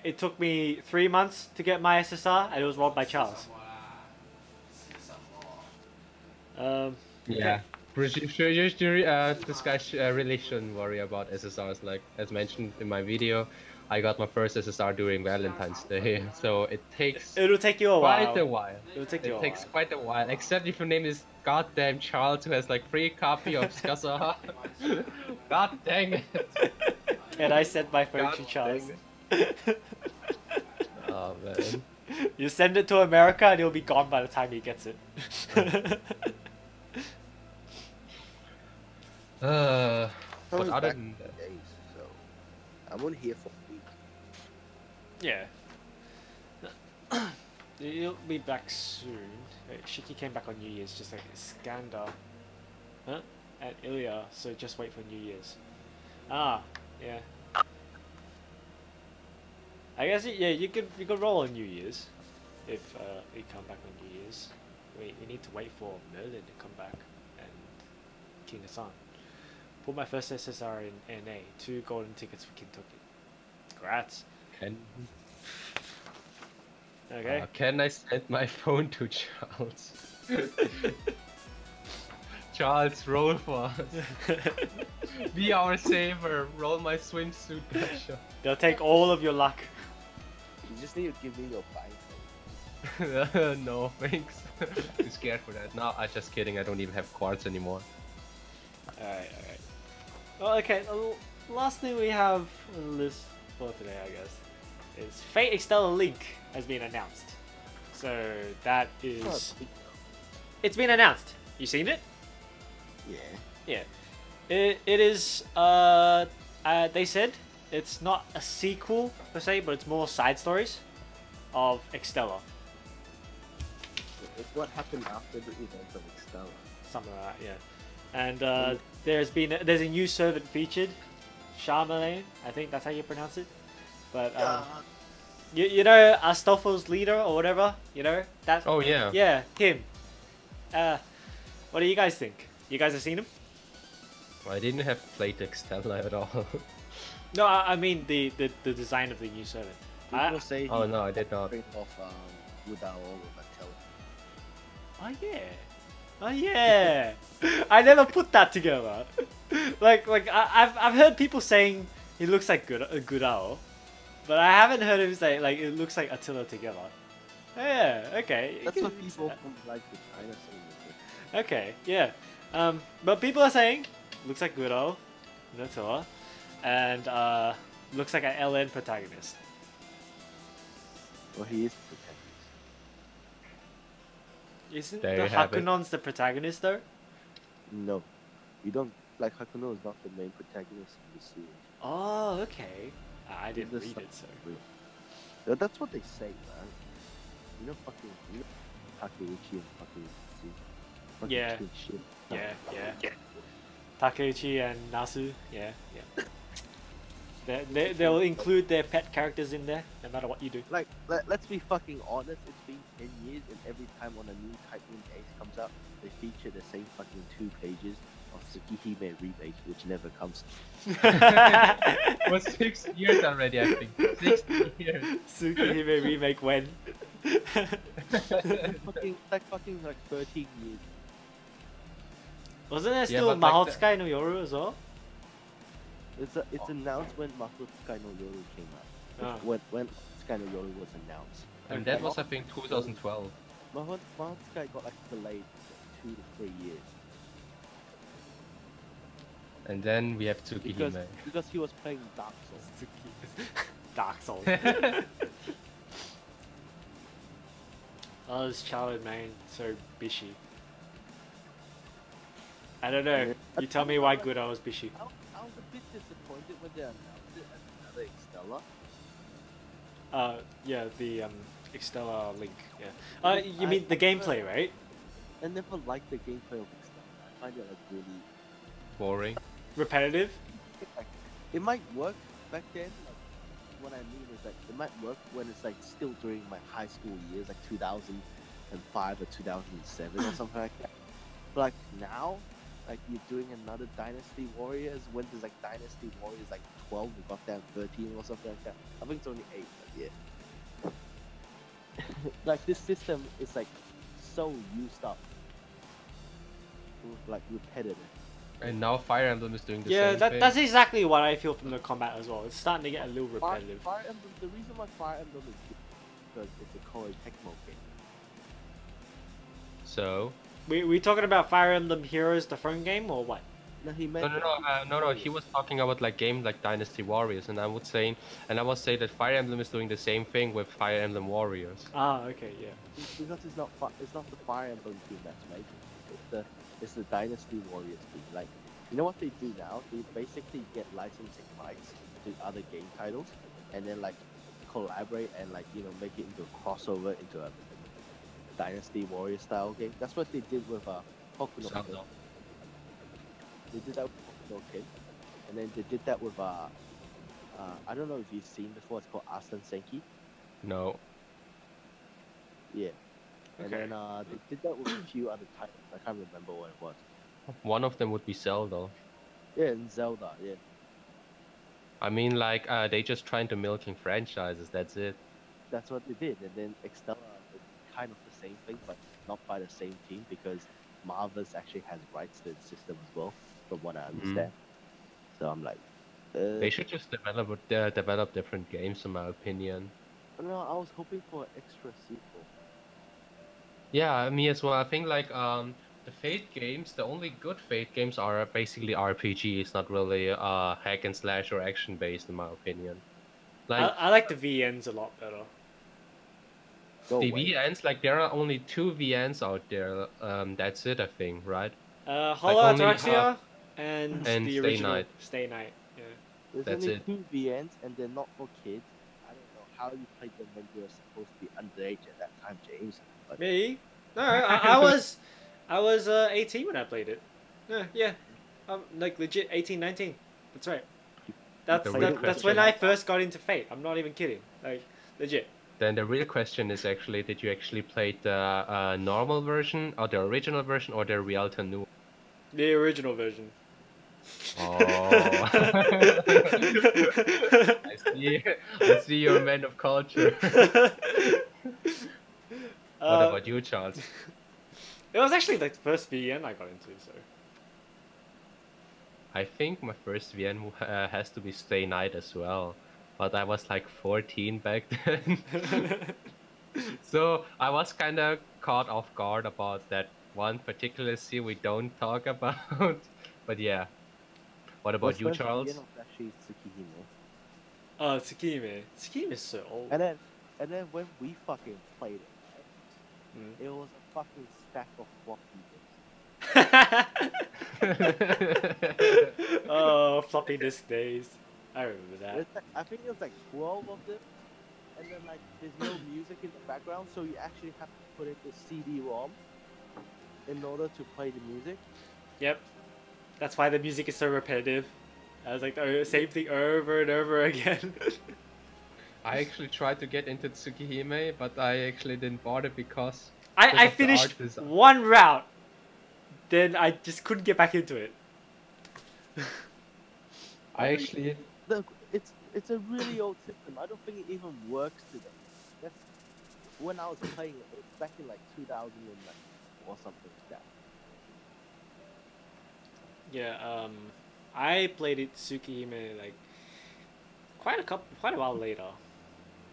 it took me 3 months to get my SSR, and it was rolled by Charles. Yeah. This guy really shouldn't worry about SSRs. Like as mentioned in my video, I got my first SSR during Valentine's Day, so it takes It'll take you a quite while. a while. It'll take you a It takes while. quite a while, except if your name is goddamn Charles, who has like free copy of Skasaha. God dang it! And I sent my phone God to Charles. dang Oh man. You send it to America and it'll be gone by the time he gets it. But Coming other back than that, days, so I'm only here for a week. Yeah. You'll be back soon. Wait, Shiki came back on New Year's, just like Skandar. Huh? And Ilya, so just wait for New Year's. Ah, yeah. I guess yeah, you could roll on New Year's if we come back on New Year's. Wait, we need to wait for Merlin to come back and King Hassan. Put my first SSR in NA, 2 golden tickets for Kentucky. Congrats. Okay. Can I send my phone to Charles? Charles, roll for us. Be our saver. Roll my swimsuit gacha. They'll take all of your luck. You just need to give me your buying code. No, thanks. I'm scared for that. No, I'm just kidding. I don't even have quartz anymore. Alright. Well, okay, the last thing we have on the list for today, I guess, is Fate Extella Link has been announced. So that is... It's been announced. You seen it? Yeah. Yeah. It is, they said it's not a sequel per se, but it's more side stories of Extella. It's what happened after the events of Extella. Something like that, yeah. And there's a new servant featured, Charmelaine, I think that's how you pronounce it. But you know Astolfo's leader or whatever, you know that. Oh yeah. Yeah, him. What do you guys think? You guys have seen him? Well, I didn't have played Extella at all. No, I mean the design of the new servant. People say Oh no, I did not. off Udao with a Oh yeah. I never put that together. like I've heard people saying he looks like Gudao, but I haven't heard him say like it looks like Attila together. Yeah, okay. That's what people from like the China saying. Okay, yeah. But people are saying looks like Gudao, Attila, and looks like an LN protagonist. Well, he is the Isn't There the you have it. Hakunons the protagonist though? No, you don't like Hakuno is not the main protagonist of the series. Oh, okay. I didn't He's read just it, so. Yeah, that's what they say, man. You know, Takeuchi and fucking see. Fucking Yeah. kid shit. Yeah. Takeuchi and Nasu, yeah. They'll include their pet characters in there, no matter what you do. Like, let's be fucking honest. It's been 10 years, and every time on a new Type Moon Ace comes out, they feature the same fucking 2 pages of Tsukihime remake, which never comes. It was 6 years already, I think. 6 years. Tsukihime remake when? like 13 years. Wasn't there Yeah, still but like Mahotsukai no Yoru as well? It's announced when Mahotsukai no Yoru came out. Oh. When Mahotsukai no Yoru was announced. And that was, I think, 2012. Mahotsukai got like delayed 2 to 3 years. And then we have Tsukihime. Because he was playing Dark Souls. Dark Souls. Oh, this childhood man, so bishy. I don't know. You tell me why good I was bishy. I was a bit disappointed when they announced it as another Extella. Yeah, the Extella Link. Yeah. You mean the gameplay, right? I never liked the gameplay of Extella. I find it like really Boring. Repetitive. like, it might work back then. Like, what I mean is like it might work when it's like still during my high school years, like 2005 or 2007 or something like that. But like now, like you're doing another Dynasty Warriors when there's like Dynasty Warriors like 12, we got down 13 or something like that. I think it's only 8, but yeah. Like this system is like so used up, like repetitive. And now Fire Emblem is doing the Yeah, same thing. that's exactly what I feel from the combat as well. It's starting to get a little repetitive. Fire Emblem. The reason why Fire Emblem is good because it's a Koei Tecmo game. So We talking about Fire Emblem Heroes, the phone game, or what? No, he meant no. He was talking about like game like Dynasty Warriors, and I would say that Fire Emblem is doing the same thing with Fire Emblem Warriors. Ah, okay, yeah. because it's not the Fire Emblem team that's making it. It's the Dynasty Warriors team. Like, you know what they do now? They basically get licensing rights to other game titles, and then like collaborate and like make it into a crossover into a Dynasty Warrior style game. That's what they did with Hokuno Kid. They did that with Hokuno Kid, and then they did that with I don't know if you've seen before. It's called Aslan Senki. No. Yeah. And Okay. then they did that with a few other titles. I can't remember what it was. One of them would be Zelda. Yeah, and Zelda. Yeah. I mean, like they just trying to milking franchises. That's it. That's what they did. And then Extella is kind of the same thing, but not by the same team because Marvel's actually has rights to the system as well, from what I understand. So I'm like, They should just develop different games, in my opinion. no, I was hoping for an extra sequel. Yeah, me as well. I think like the Fate games, the only good Fate games are basically RPGs, not really hack and slash or action based, in my opinion. Like I like the VNs a lot better. Go the away. VNs, like there are only 2 VNs out there. That's it, I think, right? Hollow only Ataraxia and and the Stay original Night. Stay Night. Yeah. There's That's only it. 2 VNs, and they're not for kids. I don't know how you played them when you were supposed to be underage at that time, James. But Me? No, I was 18 when I played it. Yeah. Like legit 18, 19. That's right. That's The real that's question- when I first got into Fate. I'm not even kidding. Like legit. Then the real question is actually, did you actually play the normal version, or the original version, or the Rialto Nu? The original version. Oh. I see you're a man of culture. What about you, Charles? It was actually like the first VN I got into, so. I think my first VN has to be Stay Night as well, but I was like 14 back then. So I was kind of caught off guard about that one particular scene we don't talk about. But yeah. What about my you, first Charles? VN was actually Tsukihime. Tsukihime. Tsukihime is so old. And then when we fucking played it, right, Mm. it was a fucking stack of floppy disks. Oh, floppy disk days. I remember that. It's like, I think it was like 12 of them, and then like there's no music in the background, so you actually have to put in the CD-ROM in order to play the music. Yep. That's why the music is so repetitive. I was like the same thing over and over again. I actually tried to get into Tsukihime, but I actually didn't bother because I of the finished art design. one route, then I just couldn't get back into it. I actually Look, it's a really old system. I don't think it even works today. That's when I was playing it. It was back in like 2000 or something like that. Yeah, I played it Tsukihime like quite a while later.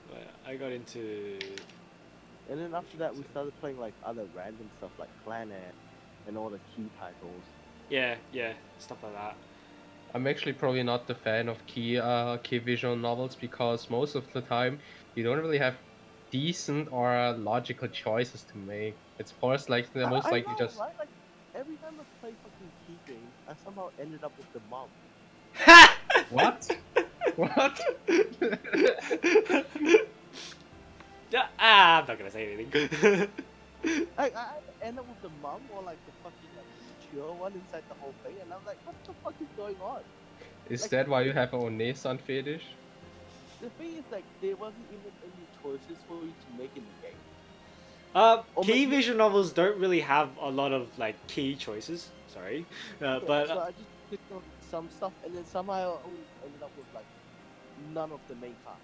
But I got into And then after that, we started playing like other random stuff like Planet and all the key titles. yeah, stuff like that. I'm actually probably not the fan of key visual novels because most of the time you don't really have decent or logical choices to make. It's most like the most I likely know, just right? Like every time I play fucking key games, I somehow ended up with the mom. what? What? Yeah, I'm not gonna say anything. I end up with the mom or like the fucking like mature one inside the whole thing, and I'm like, what the fuck is going on? Is Like- that why you have a Onesan fetish? The thing is, like, there wasn't even any choices for you to make in the game. Key my- visual novels don't really have a lot of like key choices. Sorry, but so I just clicked on some stuff, and then somehow I only ended up with like none of the main cast.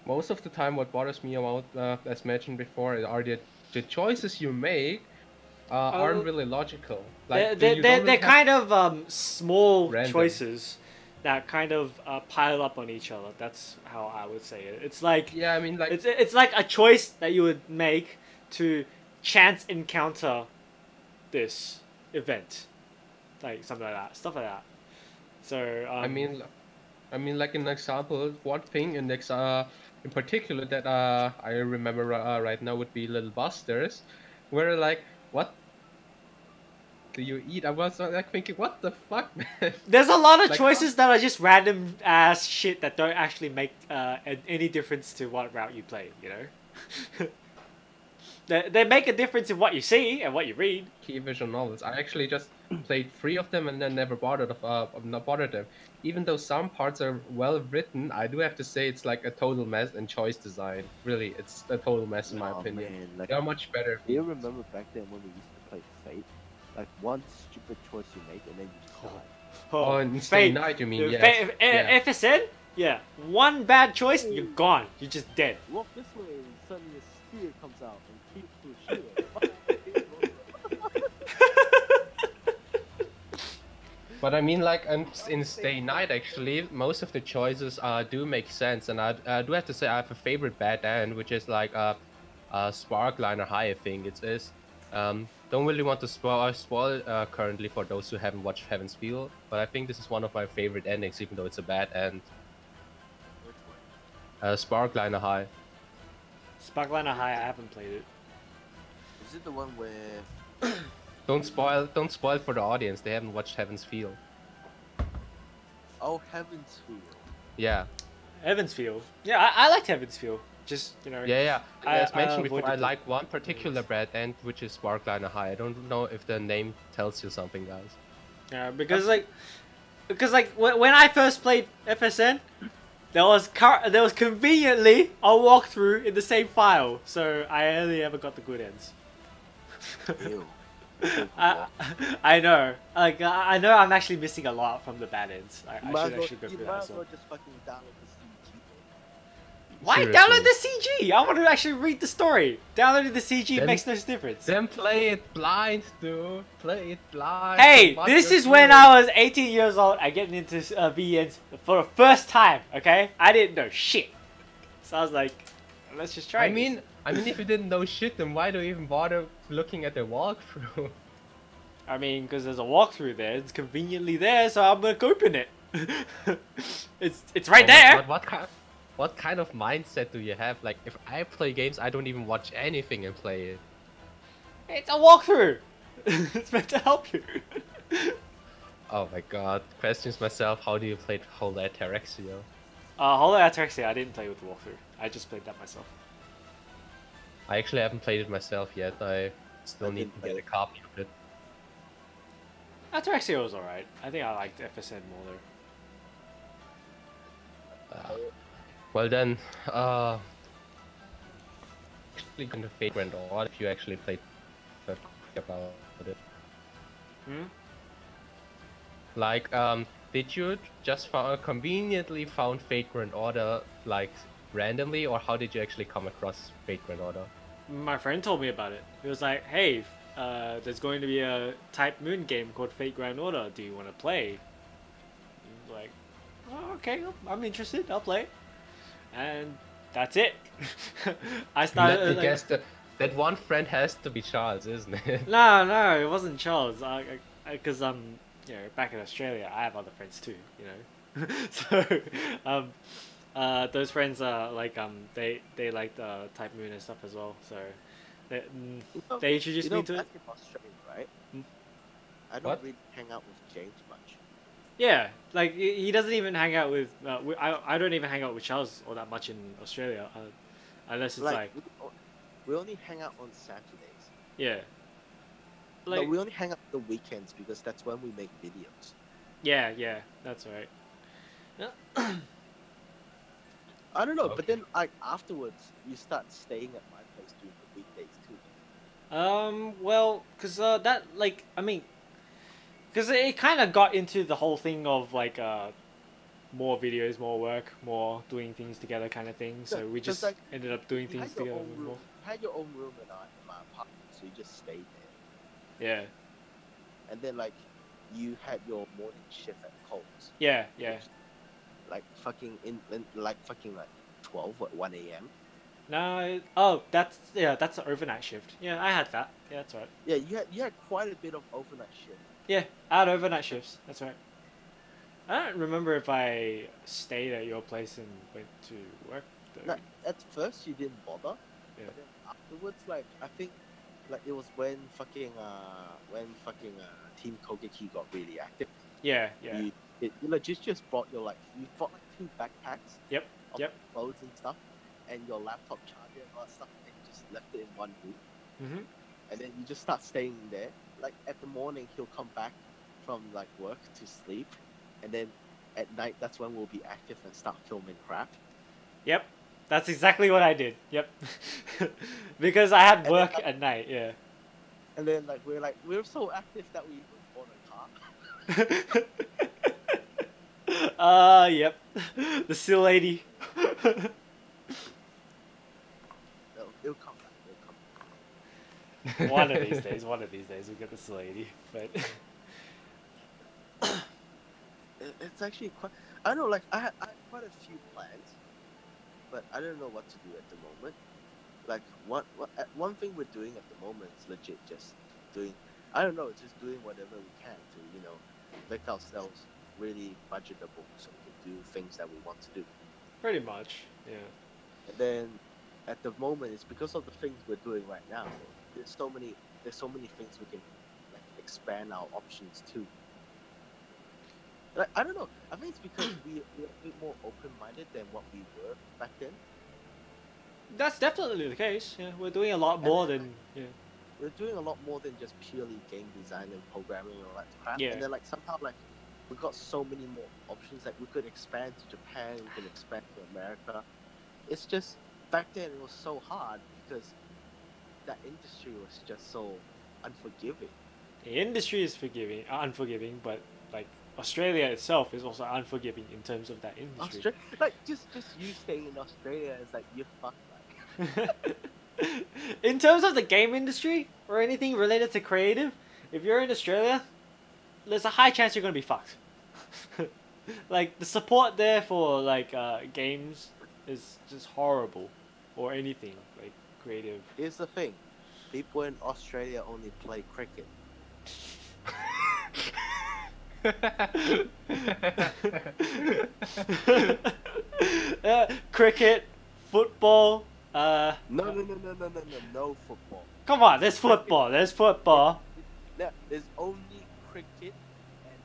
Most of the time what bothers me about, as mentioned before, are the choices you make aren't really logical. They're, Like they're, you they're, don't they're really have kind of small random. choices that kind of pile up on each other. That's how I would say it. It's like Yeah, I mean, like it's like a choice that you would make to chance encounter this event, like something like that, stuff like that. So I mean, like an example, one thing in particular that I remember right now would be Little Busters, where like what do you eat? I was like thinking, what the fuck, man? there's a lot of Like, choices that are just random ass shit that don't actually make any difference to what route you play. You know, they make a difference in what you see and what you read. key visual novels. I actually just played 3 of them and then never bothered not bothered them. Even though some parts are well written, I do have to say it's like a total mess in choice design. Really, it's a total mess in my Oh opinion. man, like, They are much better. do you remember back then when we used to play Fate? Like one stupid choice you make and then you just die. Oh, and Stay Fate. Night, you mean? Fa- Yes. Yeah. FSN, yeah, one bad choice, you're gone. You're just dead. Walk this way and suddenly a spear comes out and keeps through shield. But I mean, like, in Stay Night, actually, most of the choices do make sense, and I do have to say I have a favorite bad end, which is like Sparkliner High, I think it is. Don't really want to spoil currently for those who haven't watched Heaven's Feel, but I think this is one of my favorite endings, even though it's a bad end. Which one? Sparkliner High. Sparkliner High, I haven't played it. Is it the one where Don't spoil for the audience. They haven't watched Heaven's Feel. oh Heaven's Feel? Yeah. Evansfield. Yeah, I liked Evansfield. Just, you know. Yeah. As mentioned before, I avoided the- like one particular bad end, which is Sparkliner High. I don't know if the name tells you something, guys. Yeah, because when I first played FSN, there was conveniently a walkthrough in the same file, so I only ever got the good ends. Ew. I know. Like I know I'm actually missing a lot from the bad ends. I You might should actually go you through might that. as So. well just fucking download the CG. Why Seriously. download the CG? I want to actually read the story. Downloading the CG Then- makes no difference. Then play it blind, dude. Play it blind. Hey, What this you're is when doing. I was 18 years old. I getting into VNs for the first time. Okay, I didn't know shit, so I was like, let's just try. I mean, if you didn't know shit, then why do you even bother looking at the walkthrough? because there's a walkthrough there. It's conveniently there, so I'm gonna open it. it's right Oh, there. What kind of mindset do you have? Like, if I play games, I don't even watch anything and play it. It's a walkthrough. It's meant to help you. Oh my god. Questions myself, how do you play Whole Ataraxia? Hollow Ataraxia, I didn't play with the walkthrough. I just played that myself. I actually haven't played it myself yet. I still I need didn't to get play a copy of it. Ataraxia was alright. I think I liked FSN more though. Well then, actually going to Vagrant Order if you actually played about it. Hmm? Like, did you just conveniently found Vagrant Order like randomly, or how did you actually come across Vagrant Order? My friend told me about it. He was like, hey, there's going to be a Type Moon game called Fate Grand Order. Do you want to play? I was like, oh, okay, I'm interested. I'll play. And that's it. I started. Let me guess, that one friend has to be Charles, isn't it? No, it wasn't Charles. Because back in Australia, I have other friends too. You know, so those friends are like they like Type Moon and stuff as well. So they introduced me to it. back in Australia, right? Hmm? I don't What? really hang out with James much. Yeah, like he doesn't even hang out with. I don't even hang out with Charles all that much in Australia, unless it's like we only hang out on Saturdays. yeah, Like, like we only hang out the weekends because that's when we make videos. yeah, that's right. I don't know, Okay. but then like afterwards, you start staying at my place during the weekdays too. Well, cause cause it kind of got into the whole thing of like more videos, more work, more doing things together kind of thing. So Yeah, we 'cause, just like, ended up doing You things had your together own more. room. You had your own room in my apartment, so you just stayed there. Yeah. And then like you had your morning shift at Coles. Yeah. Yeah. which, like fucking like fucking like 12 or 1 a.m. No. Oh, that's an overnight shift. Yeah, I had that. Yeah, that's right. Yeah, you had quite a bit of overnight shift. Yeah, I had overnight shifts. That's right. I don't remember if I stayed at your place and went to work though. Like, at first you didn't bother, Yeah. but then afterwards, like I think, like it was when Team Kogeki got really active. Yeah. Yeah. You legit just brought your you brought like 2 backpacks. Yep. Of Yep. clothes and stuff, and your laptop charger and all that stuff, and you just left it in one room. Mhm. And then you just start staying there. Like at the morning, he'll come back from like work to sleep, and then at night, that's when we'll be active and start filming crap. Yep. That's exactly what I did. Yep. Because I had And then, work like- at night. Yeah. And then we're so active that we even bought a car. Yep. The seal lady. It'll come back. It'll come back. One of these days, we'll get the seal lady. But It's actually quite. I don't know. Like I had quite a few plans, but I don't know what to do at the moment. Like one thing we're doing at the moment is legit just doing. I don't know, just doing whatever we can to make ourselves really budgetable, so we can do things that we want to do. pretty much, yeah. And then at the moment, it's because of the things we're doing right now. There's so many things we can like expand our options to. Like, I don't know. I think it's because we're a bit more open-minded than what we were back then. That's definitely the case. Yeah, we're doing a lot more than yeah. We're doing a lot more than just purely game design and programming and all that crap. Yeah. And then like somehow like we got so many more options. Like we could expand to Japan, we could expand to America. It's just back then it was so hard because that industry was just so unforgiving. The industry is unforgiving, but like Australia itself is also unforgiving in terms of that industry. Like just you staying in Australia is like you're fucked. Like. In terms of the game industry or anything related to creative, if you're in Australia, there's a high chance you're gonna be fucked. Like the support there for like games is just horrible, or anything like creative. Here's the thing, people in Australia only play cricket. Cricket, football. No football. Come on, there's football. There's football. No, there's only cricket and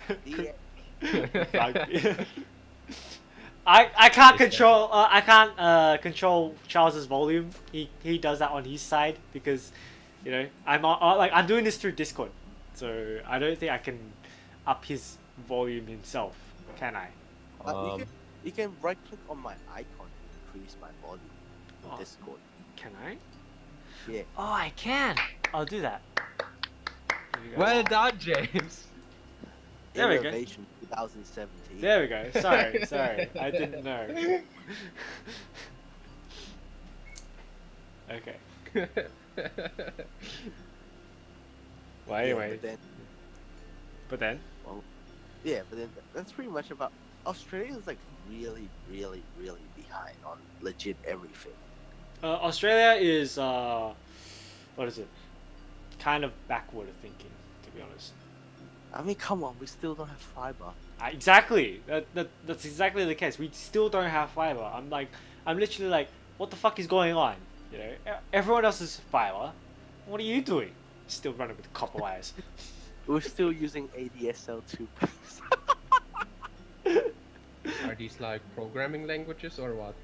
rugby. Rugby. I can't control Charles's volume. He does that on his side because, I'm doing this through Discord, so I don't think I can up his volume himself, can I? You can right click on my icon and increase my volume in Oh. Discord. Can I? Yeah. Oh, I can. I'll do that. There we go. Well done, James. There we go. Innovation 2017. There we go. Sorry. I didn't know. Okay. Well, anyway. But then. Yeah, but then that's pretty much about. Australia's like really, really, really behind on legit everything. Australia is what is it? Kind of backward of thinking, to be honest. I mean, come on, we still don't have fiber. Exactly. That's exactly the case. We still don't have fiber. I'm literally like, what the fuck is going on? Everyone else is fiber. What are you doing? Still running with copper wires. We're still using ADSL 2. Are these like programming languages or what?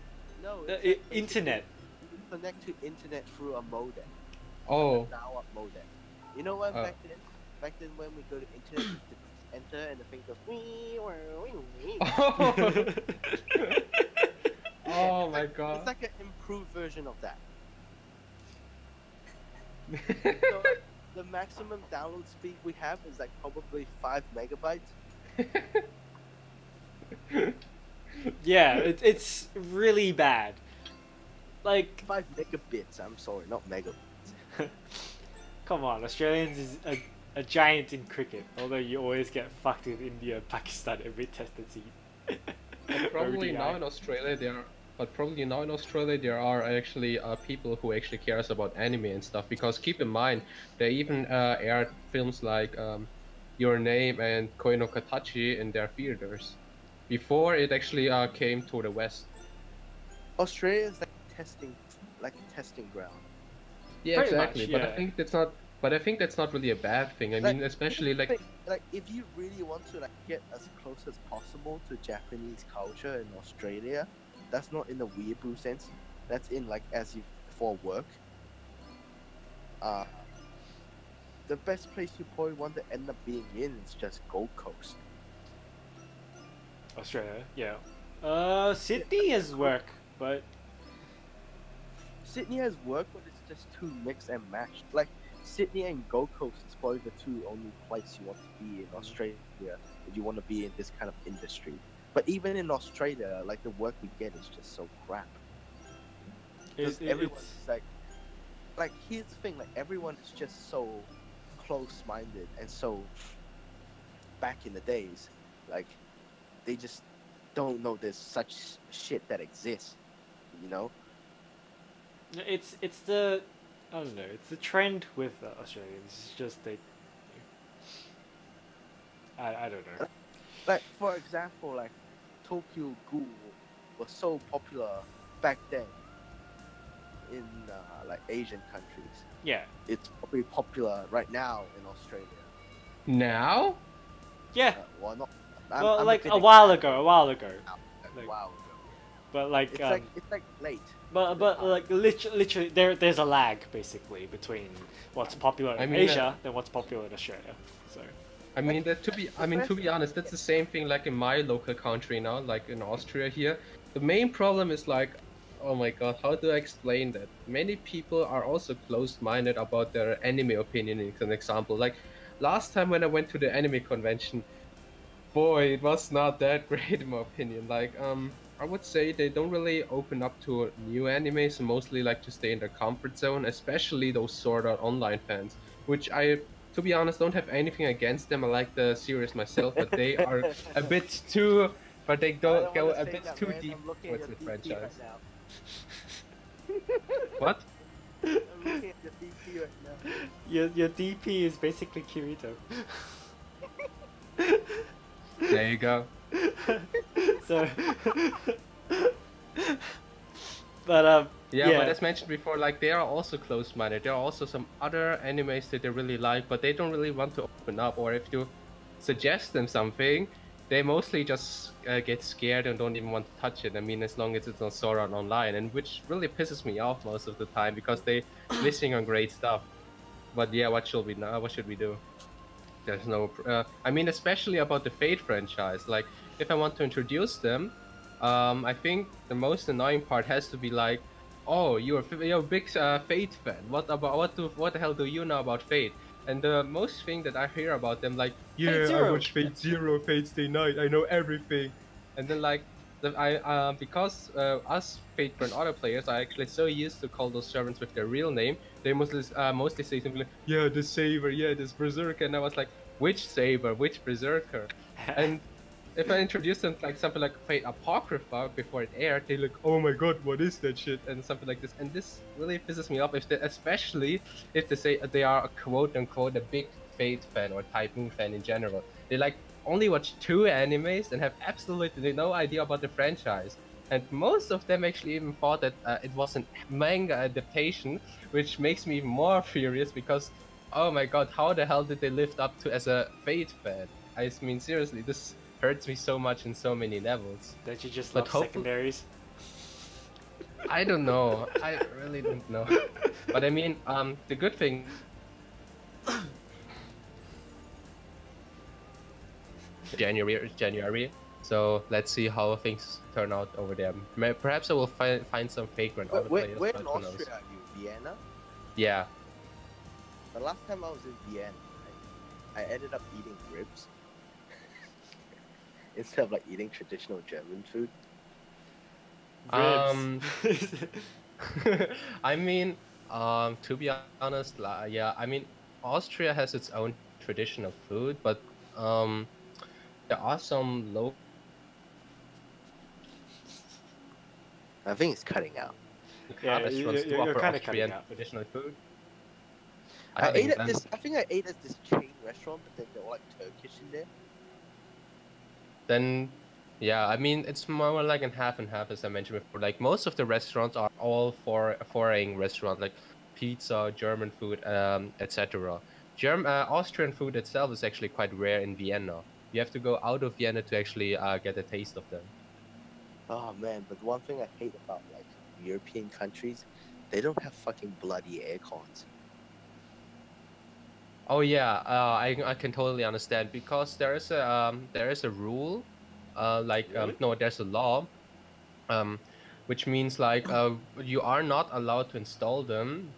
No, it's Internet. you connect to internet through a modem. Oh. Dial-up modem. You know what? Oh. Back then when we go to internet, we just enter and the thing goes. Oh my It's god. like an improved version of that. So, like, the maximum download speed we have is like probably 5 megabytes. Yeah, it's really bad. Like 5 megabits. I'm sorry, not megabits. Come on, Australians is a giant in cricket. Although you always get fucked with India and Pakistan every test and scene. But probably now ODI. in Australia there are, but probably now in Australia there are actually people who actually cares about anime and stuff. Because keep in mind, they even aired films like Your Name and Koi no Katachi in their theaters before it actually came to the West. Australia is like a testing ground. Yeah, Pretty exactly. much, But I yeah. think that's not. But I think that's not really a bad thing. I mean, especially here's the like. thing, like if you really want to like get as close as possible to Japanese culture in Australia, that's not in the weeaboo sense. That's in like as if for work. Uh, the best place you probably want to end up being in is just Gold Coast. Australia, yeah. Sydney has work, but Sydney has work, but it's just too mixed and matched. Like Sydney and Gold Coast is probably the two only places you want to be in Australia if you want to be in this kind of industry. But even in Australia, like the work we get is just so crap. Because everyone's like here's the thing, like everyone is just so close-minded and so back in the days, like they just don't know there's such shit that exists, you know. it's the I don't know. It's the trend with Australians. It's just I don't know. Like for example, like Tokyo Ghoul was so popular back then in like Asian countries. Yeah. It's probably popular right now in Australia. Now? Yeah. Well, not. Well, I'm like bit a while ago. exaggerating A while ago. now, Like, a while ago. But like It's like late. But like literally there's a lag basically between what's popular in I mean, Asia than what's popular in Australia. So I mean that to be honest, that's the same thing like in my local country now, like in Austria here. The main problem is like, oh my god, how do I explain that? Many people are also closed-minded about their anime opinion. As an example, like last time when I went to the anime convention, boy, it was not that great in my opinion. Like I would say they don't really open up to new animes and mostly like to stay in their comfort zone, especially those Sword Art Online fans, which I, to be honest, don't have anything against them. I like the series myself, but they are a bit too, but they I don't don't go wanna a say bit that, too man. deep I'm looking with at the your DP franchise. right now. What? I'm looking at your DP right now. your DP is basically Kirito. There you go. So but Yeah, but as mentioned before, like they are also closed-minded. There are also some other animes that they really like, but they don't really want to open up. Or if you suggest them something, they mostly just get scared and don't even want to touch it. I mean, as long as it's on Sword Art Online, and which really pisses me off most of the time because they missing on great stuff. But yeah, what should we now? What should we do? There's no. I mean, especially about the Fate franchise. Like, if I want to introduce them, I think the most annoying part has to be like, oh, you're a big Fate fan. What the hell do you know about Fate? And the most thing that I hear about them, like, yeah, I Zero. watch Fate Zero, Fate Stay Night, I know everything. And then like, because us Fate and other players are actually so used to call those servants with their real name, they mostly say something like, yeah, the Saber, yeah, this Berserker. And I was like, which Saber, which Berserker? And if I introduce them to like something like Fate Apocrypha before it aired, they look, oh my god, what is that shit? And something like this. And this really pisses me off, especially if they say they are a quote unquote a big Fate fan or Typhoon fan in general. They like only watch 2 animes and have absolutely no idea about the franchise. And most of them actually even thought that it was a manga adaptation, which makes me even more furious because, oh my god, how the hell did they live up to as a Fate fan? I mean, seriously, this hurts me so much in so many levels. Don't you just But love secondaries? I don't know. I really don't know. But I mean, the good thing. January. So let's see how things turn out over there. Perhaps I will find some vagrant other players. Where but in who knows? Austria are you? Vienna? Yeah. The last time I was in Vienna, I ended up eating ribs instead of like eating traditional German food. Ribs. I mean, To be honest, yeah, I mean, Austria has its own tradition of food, but um, there are some local I think it's cutting out. Yeah, restaurants do you're offer kind of cutting Austrian out. traditional food. I I ate think at then, this. I think I ate at this chain restaurant, but then they were like Turkish in there. then, yeah, I mean, it's more like in half and half, as I mentioned before. Like most of the restaurants are all for foreign restaurant, like pizza, German food, etc. Austrian food itself is actually quite rare in Vienna. You have to go out of Vienna to actually get a taste of them. Oh man, but one thing I hate about like European countries, they don't have fucking bloody air cons. Oh yeah, I can totally understand because there is a rule, Really? no, there's a law, um, which means like you are not allowed to install them,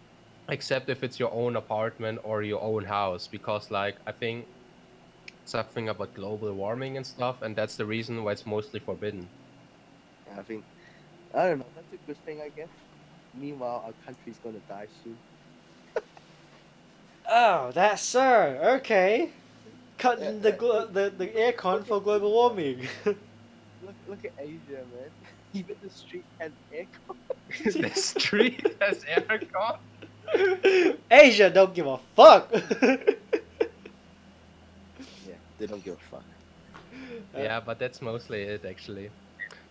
except if it's your own apartment or your own house, because like I think something about global warming and stuff, and that's the reason why it's mostly forbidden. I think I don't know. That's a good thing, I guess. Meanwhile, our country's gonna die soon. Oh, that's so. Okay. Cutting Look, the aircon look at for global Asia. warming. Look at Asia, man. Even the street has aircon. The street has aircon. Asia don't give a fuck. Yeah, they don't give a fuck. Yeah, but that's mostly it actually.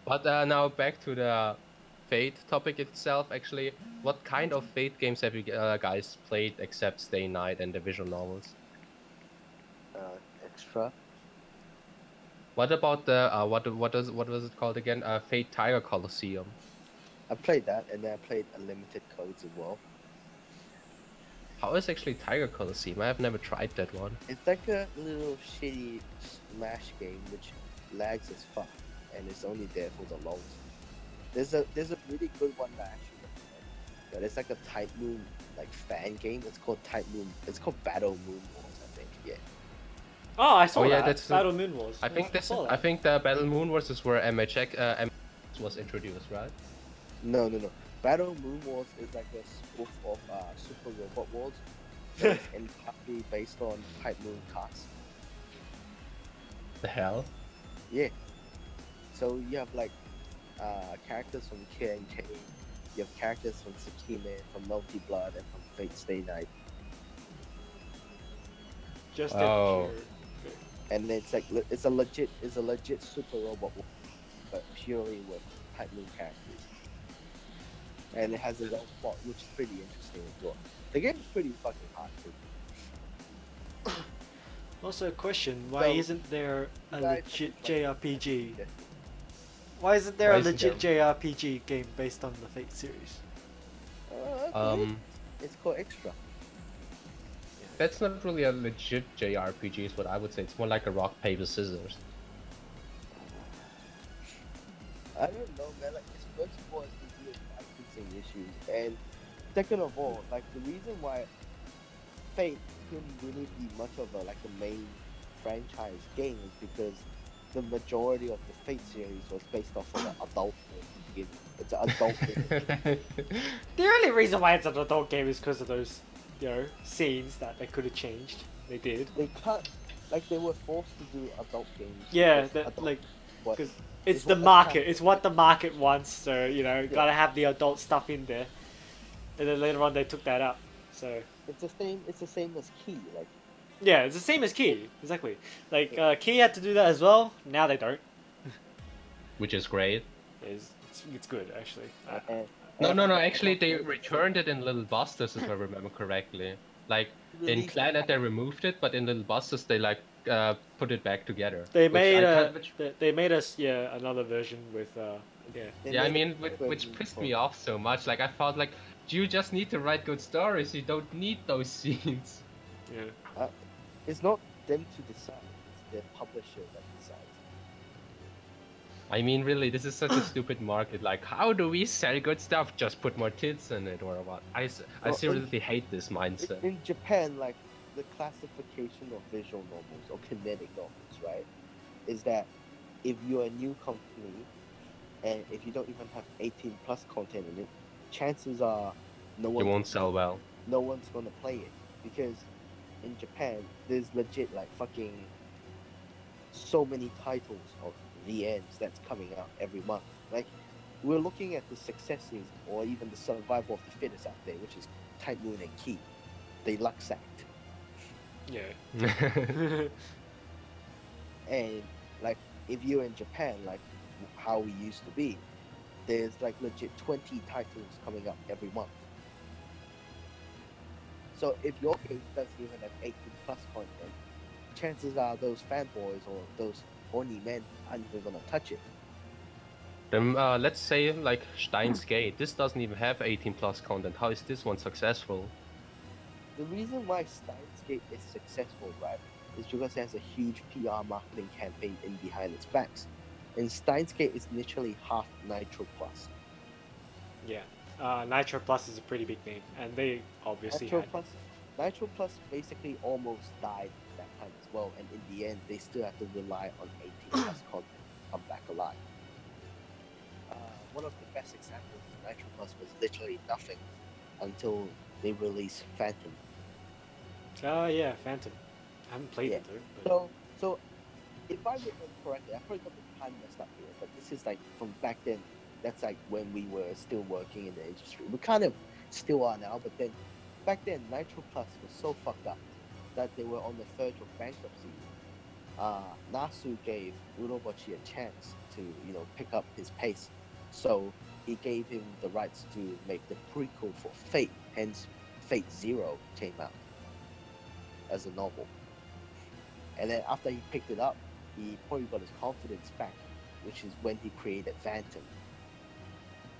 But now back to the Fate topic itself. Actually, what kind of Fate games have you guys played except Stay Night and the visual novels? Extra. What about the what was it called again? Fate Tiger Colosseum. I played that, and then I played Unlimited Codes as well. How is actually Tiger Colosseum? I have never tried that one. It's like a little shitty Smash game which lags as fuck, and it's only there for the lulz. There's a really good one that I actually recommend. But it's like a Type Moon like fan game. It's called Type Moon. It's called Battle Moon Wars, I think. Yeah. Oh, I saw Oh yeah, that. that's Battle Moon Wars. I think saw that. I think the Battle Moon Wars is where MHX was introduced, right? No. Battle Moon Wars is like a spoof of Super Robot Wars. But it's entirely based on Type Moon cards. The hell? Yeah. So you have like characters from K and K. You have characters from Sakime, from Melty Blood, and from Fate Stay Night. Just Oh. And it's like it's a legit Super Robot War, but purely with Type Moon characters. And it has its own plot, which is pretty interesting as well. The game is pretty fucking hard too. Also, a question: why So, isn't there a guys legit have to play JRPG? this. Why isn't there Why a isn't legit there- JRPG game based on the Fate series? It's called Extra. That's not really a legit JRPG, is what I would say. It's more like a rock paper scissors. I don't know, man. Like, it's first of all, it's the weird licensing issues, and second of all, like the reason why Fate couldn't really be much of a main franchise game is because the majority of the Fate series was based off of an adult game to begin with. It's an adult game. The only reason why it's an adult game is because of those, scenes that they could have changed. They did. They can't, like, they were forced to do adult games. Yeah, because that adult- like, what- because it's it's the what- market. It's what the market wants. So gotta have the adult stuff in there. And then later on, they took that out. So It's the same. It's the same as Key. Like, yeah, it's the same as Key. Exactly. Like Key had to do that as well. Now they don't. Which is great. It's good actually. No. Actually, they returned it in Little Busters, if I remember correctly. Like in Released- Planet, they removed it, but in Little Busters, they put it back together. They which made I a can't- which- they made us another version with They Yeah, I made mean, it which for- pissed me off so much. Like, I felt like you just need to write good stories. You don't need those scenes. yeah. It's not them to decide. It's the publisher that decides. I mean, really, this is such a stupid market. Like, how do we sell good stuff? Just put more tits in it, or what? I Well, seriously hate this mindset. In Japan, like the classification of visual novels or kinetic novels, right, is that if you're a new company and if you don't even have 18 plus content in it, chances are no You one won't sell well. no one's gonna play it because in Japan there's legit like fucking so many titles of VNs that's coming out every month. Like we're looking at the successes or even the survival of the fittest out there, which is Type Moon and Key. They luck sacked. Yeah. And like if you're in Japan, like how we used to be, there's like legit 20 titles coming up every month. So if your game doesn't even have 18 plus content, chances are those fanboys or those horny men aren't even gonna touch it. Then let's say like Steins Gate. This doesn't even have 18 plus content. How is this one successful? The reason why Steins Gate is successful, right, is because it has a huge PR marketing campaign in behind its backs. And Steins Gate is literally half Nitro Plus. Yeah. Nitro Plus is a pretty big name, and they obviously Nitro Plus basically almost died at that time as well, and in the end, they still have to rely on 18 plus content to come back alive. One of the best examples of Nitro Plus was literally nothing until they released Phantom. Yeah, Phantom. I haven't played it though. So if I remember correctly, I probably got the time messed up here, but this is like from back then. That's like when we were still working in the industry. We kind of still are now, but then back then Nitro Plus was so fucked up that they were on the verge of bankruptcy. Nasu gave Urobochi a chance to, pick up his pace. So he gave him the rights to make the prequel for Fate, hence Fate Zero came out as a novel. And then after he picked it up, he probably got his confidence back, which is when he created Phantom.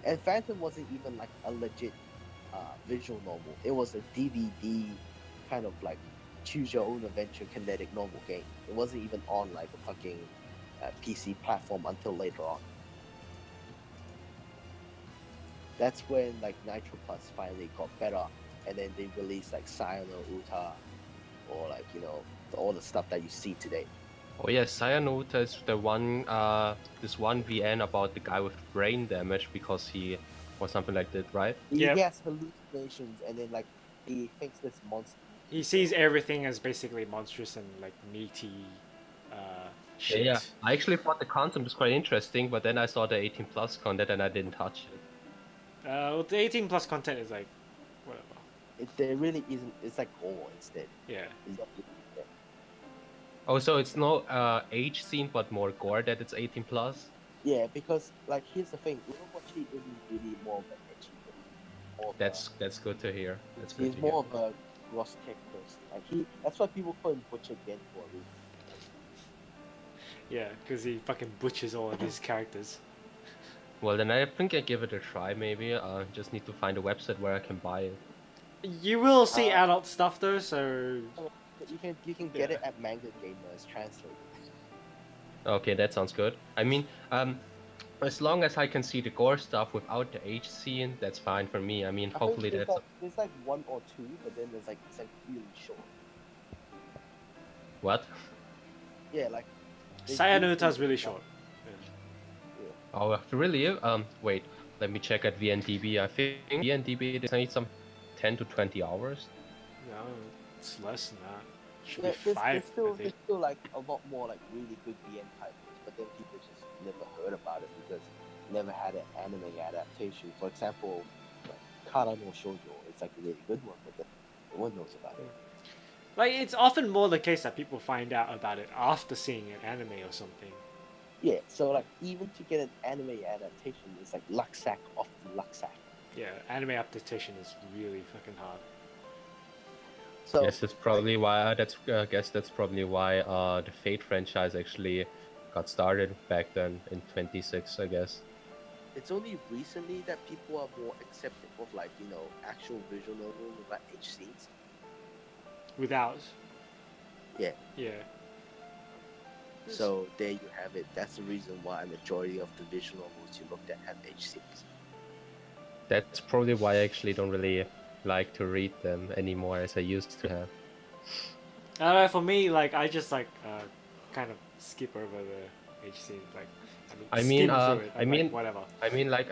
And Phantom wasn't even like a legit visual novel. It was a DVD kind of like choose your own adventure kinetic novel game. It wasn't even on like a fucking PC platform until later on. That's when like Nitro Plus finally got better, and then they released like Sayano Uta, or like all the stuff that you see today. Oh yeah, Sayano Uta is the one, this one VN about the guy with brain damage because he or something like that, right? He Yep. has hallucinations, and then like he thinks this monster. He sees everything as basically monstrous and like meaty shit. Yeah, I actually thought the concept was quite interesting, but then I saw the 18 plus content and I didn't touch it. Well, the 18 plus content is like whatever. There really isn't. It's like gore instead. Yeah. Oh, so it's no age scene, but more gore that it's 18 plus? Yeah, because like here's the thing, Urobochi isn't really more of an edgy villain. That's good to hear. That's good He's to more hear. of a grotesque person. Like that's why people call him Butcher Gen for a reason. Yeah, because he fucking butchers all of his characters. Well, then I think I give it a try. Maybe just need to find a website where I can buy it. You will see adult stuff though, so You can get it at Manga Gamer as translated. Okay, that sounds good. I mean, as long as I can see the gore stuff without the age scene, that's fine for me. I mean, hopefully that's. There's like one or two, but then it's like really short. What? Yeah, like. Sayano Uta's really short. Yeah. Oh, really? Wait. Let me check at VNDB. I think VNDB they need some 10 to 20 hours. No, it's less than that. Should Yeah, be 5. there's still like a lot more like really good VN titles, but then people just never heard about it because never had an anime adaptation. For example, like Kara no Shoujo, it's like a really good one, but then no one knows about it. Like it's often more the case that people find out about it after seeing an anime or something. Yeah, so like even to get an anime adaptation is like luck sack off the luck sack. Yeah, anime adaptation is really fucking hard. So yes, that's probably why. I guess that's probably why the Fate franchise actually got started back then in 26. I guess. it's only recently that people are more accepting of like actual visual novel without H scenes. Without. Yeah. Yeah. So there you have it. That's the reason why a majority of the visual novels you looked at have H scenes. That's probably why I actually don't really like to read them anymore as I used to have. For me, like I just like kind of skip over the H scene. Like I mean, skim through it. I And, mean, like, whatever. I mean, like,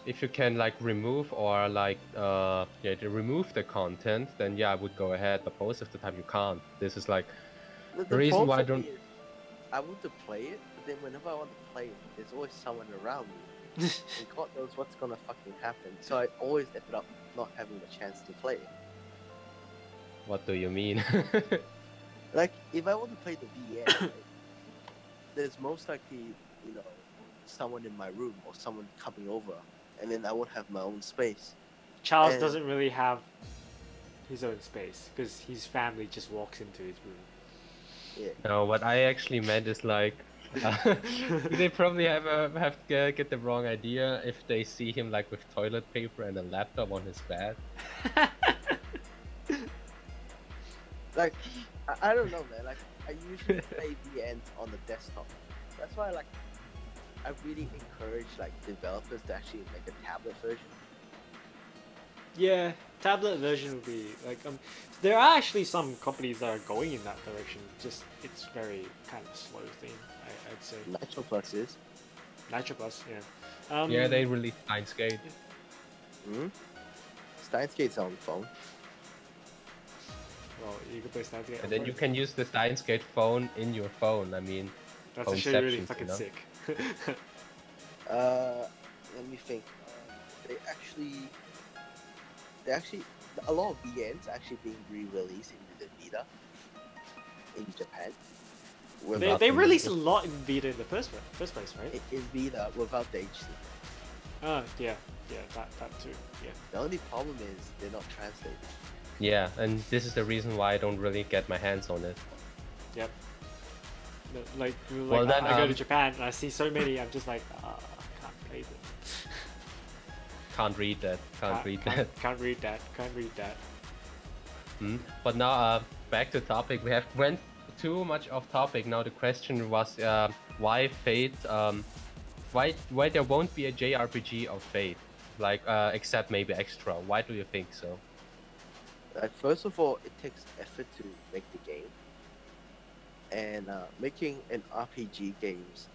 if you can like remove or like, yeah, to remove the content, then yeah, I would go ahead. But most of the time, you can't. This is like The the reason why I problem don't. is, I want to play it, but then whenever I want to play it, there's always someone around me, and God knows what's gonna fucking happen. So I always ended up not having the chance to play it. What do you mean? Like, if I want to play the VN, right, there's most likely, you know, someone in my room or someone coming over, and then I won't have my own space. Charles And- doesn't really have his own space because his family just walks into his room. Yeah. No, what I actually meant is like, they probably get the wrong idea if they see him like with toilet paper and a laptop on his bed. Like, I don't know, man. Like, I usually play VNs on the desktop. That's why, like, I really encourage like developers to actually make a tablet version. Yeah, tablet version would be like there are actually some companies that are going in that direction. Just it's very kind of slow thing. I'd say. Nitro Plus is. Nitro Plus, yeah. Yeah, they released Steins Gate. Hmm. Steins Gate's on phone. Well, you can play Steins Gate. And then you can use the Steins Gate phone in your phone. I mean, That's actually really Phoneceptions, fucking you know? sick. Let me think. They actually, a lot of VNs actually being re-released into the Vita in Japan. They released a lot in Vita in the first place, right? In Vita without the HD. Yeah, that too. Yeah. The only problem is they're not translated. yeah, and this is the reason why I don't really get my hands on it. Yep. No, like Well, then, I go to Japan and I see so many. I'm just like, I can't play them. Can't read that. Can't read that. Can't read that. Can't read that. But now, back to topic. We have went too much off topic. Now the question was, why Fate? Why there won't be a JRPG of Fate? Like, except maybe Extra. Why do you think so? Like, first of all, it takes effort to make the game, and making an RPG games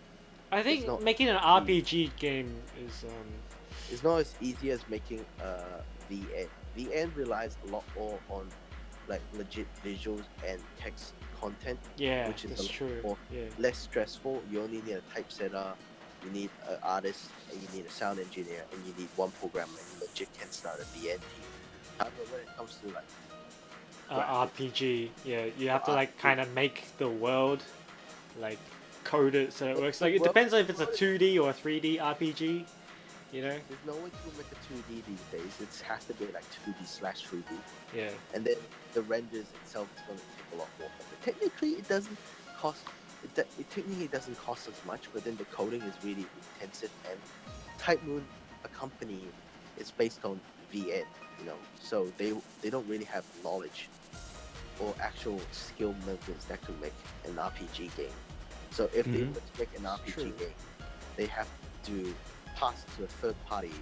I think not making an RPG game is is not as easy as making VN. VN relies a lot more on like legit visuals and text content, yeah, which is that's a lot true. more Yeah. less stressful. You only need a typesetter, you need an artist, and you need a sound engineer, and you need one programmer, and you legit can start a VN team. However, when it comes to like RPG, yeah, you have to like RPG. kind of make the world like code it so it works. Like it Well, depends on if it's a 2D or a 3D RPG, you know? there's no way to make a 2D these days. It has to be like 2D/3D, Yeah. and then the renders itself is going to take a lot more. But technically, it doesn't cost. It technically doesn't cost as much, but then the coding is really intensive. And Type Moon, a company, is based on VN, you know, so they don't really have knowledge or actual skill movements that could make an RPG game. So if they were to make an RPG True. game, they have to pass to a third party,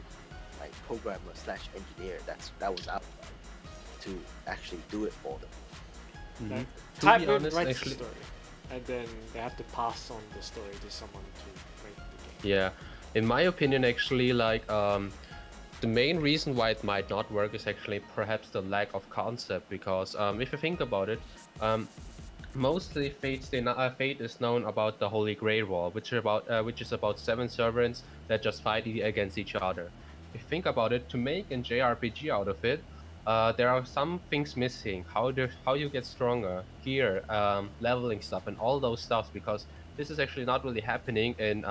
like programmer/engineer that was out to actually do it for them. Like, To Type be Moon honest, writes actually, the story, and then they have to pass on the story to someone to make the game. yeah, in my opinion, actually, like, the main reason why it might not work is actually perhaps the lack of concept. Because if you think about it, mostly Fate is known about the Holy Grail War, which is about 7 servants that just fight against each other. If you think about it, to make a JRPG out of it, there are some things missing. How you get stronger, gear, leveling stuff, and all those stuff. Because this is actually not really happening in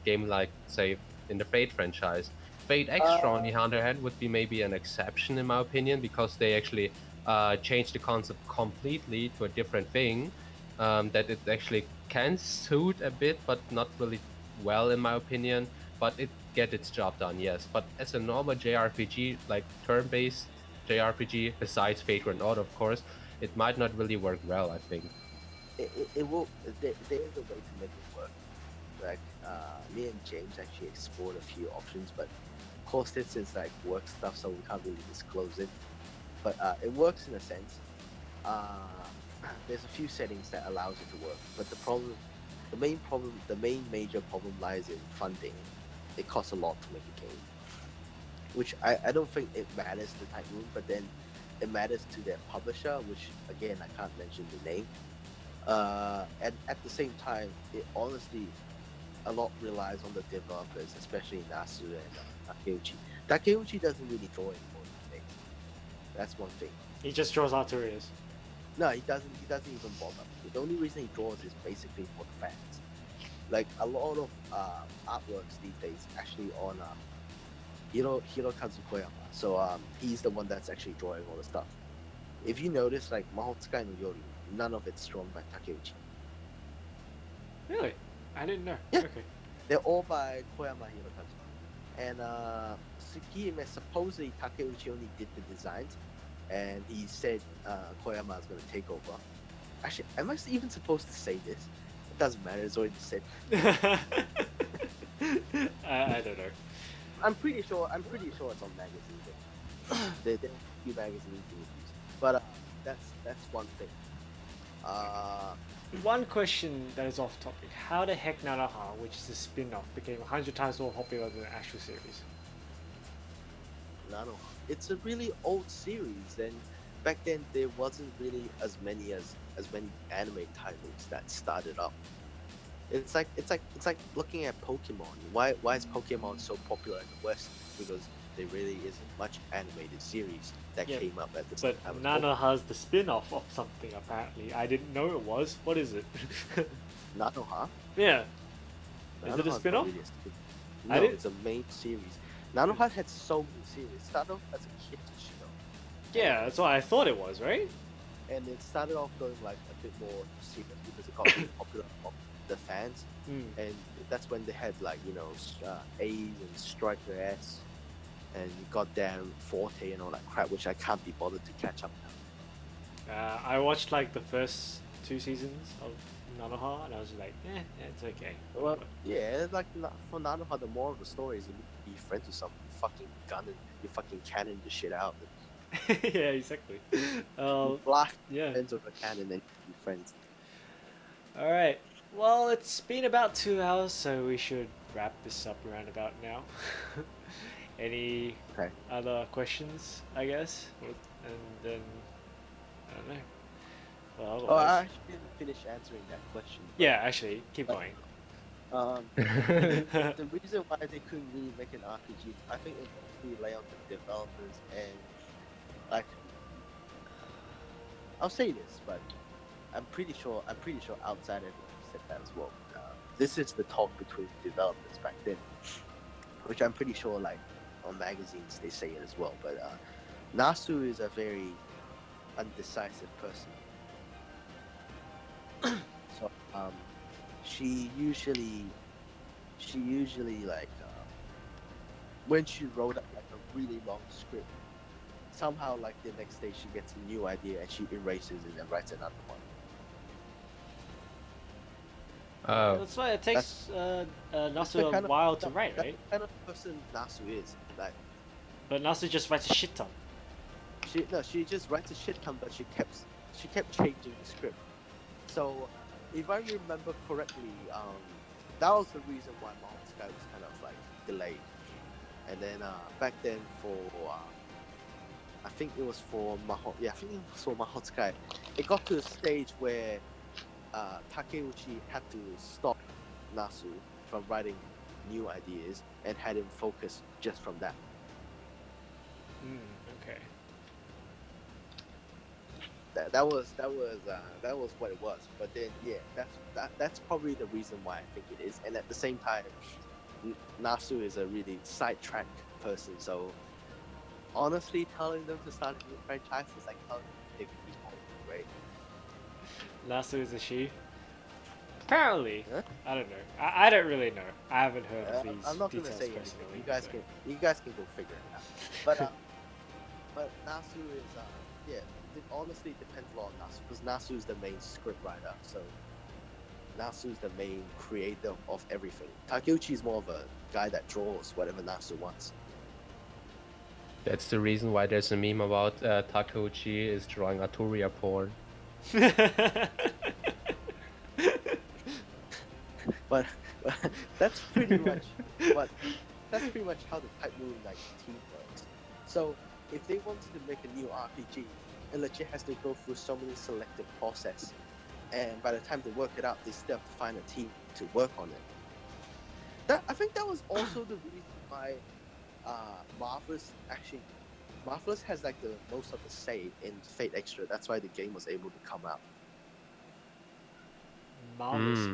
game like, say, in the Fate franchise. Fate Extra, on the other hand, would be maybe an exception in my opinion, because they actually changed the concept completely to a different thing that it actually can suit a bit, but not really well in my opinion. But it get its job done, yes. But as a normal JRPG, like turn-based JRPG, besides Fate Grand Order, of course, it might not really work well, I think. It will. There is a way to make it work. Like me and James actually explored a few options, but of course this is like work stuff, so we can't really disclose it. But it works in a sense. There's a few settings that allows it to work, but the problem the main major problem lies in funding. It costs a lot to make a game, which I don't think it matters to Tycoon, but then it matters to their publisher, which again I can't mention the name. And at the same time, it honestly a lot relies on the developers, especially Nasu and Takeuchi. Takeuchi doesn't really draw anymore these days. That's one thing. He just draws Arturias. No, he doesn't. He doesn't even bother. The only reason he draws is basically for the fans. Like a lot of artworks these days, actually on Hirokazu Koyama. So he's the one that's actually drawing all the stuff. If you notice, like Mahotsukai no Yoru, none of it's drawn by Takeuchi. Really? I didn't know. Yeah. Okay. They're all by Koyama Hirokazu. And Tsukihime, supposedly Takeuchi only did the designs, and he said Koyama is going to take over. Actually, am I even supposed to say this? It doesn't matter. It's already said. I don't know. I'm pretty sure it's on magazines. There are a few magazines in reviews, but that's one thing. One question that is off topic. How the heck Nanoha, which is a spin-off, became 100 times more popular than the actual series? Nano. It's a really old series, and back then there wasn't really as many anime titles that started up. It's like looking at Pokemon. Why is Pokemon so popular in the West? Because there really isn't much animated series that came up at the same time. But Nanoha's the spin-off of something apparently. I didn't know it was. What is it? Nanoha? Yeah. Is Nanoha's it a spin-off? Really no, it's a main series. Nanoha had so many series. It started off as a kid's show. Yeah, that's what I thought it was, right? And it started off going like a bit more serious because it got really popular among the fans. And that's when they had like, A's and Striker S and goddamn Forte and all that crap, which I can't be bothered to catch up now. I watched like the first 2 seasons of Nanoha and I was like, it's okay. Well, yeah, like for Nanoha, the moral of the story is you be friends with some fucking gun and you fucking cannon the shit out. Yeah, exactly. Blast yeah. ends with a cannon and be friends. Alright, well, it's been about 2 hours, so we should wrap this up around about now. Any other questions, I guess? And then, I don't know. Well, I actually didn't finish answering that question. Yeah, actually, keep going. The reason why they couldn't really make an RPG, I think it mostly lay on the developers and, like, I'll say this, but I'm pretty sure outsiders said that as well. This is the talk between developers back then, which I'm pretty sure, like, on magazines they say it as well. But Nasu is a very undecisive person. So she usually like when she wrote up like a really long script, somehow like the next day she gets a new idea and she erases it and writes another one. That's why it takes Nasu a while to write, right? The kind of person Nasu is, like. But Nasu just writes a shit ton. She just writes a shit ton, but she kept changing the script. So, if I remember correctly, that was the reason why Mahotsukai was kind of like delayed. And then back then for I think it was for Mahotsukai, it got to a stage where Takeuchi had to stop Nasu from writing new ideas and had him focus just from that. Okay. That was what it was. But then that's probably the reason why I think it is. And at the same time, Nasu is a really sidetracked person. So honestly, telling them to start a new franchise is like telling them to take a new home, right? Nasu is a she. Apparently, huh? I don't know. I don't really know. I haven't heard of these I'm not gonna details say anything. personally. You guys can go figure it out. But Nasu is it honestly depends a lot on Nasu because Nasu is the main script writer. So Nasu is the main creator of everything. Takeuchi is more of a guy that draws whatever Nasu wants. That's the reason why there's a meme about Takeuchi is drawing Arturia porn. but, but that's pretty much what that's pretty much how the Type Moon like team works. So if they wanted to make a new RPG, it legit has to go through so many selective process, and by the time they work it out, they still have to find a team to work on it. I think that was also the reason why Marvelous has like the most of the say in Fate Extra. That's why the game was able to come out. Marvelous.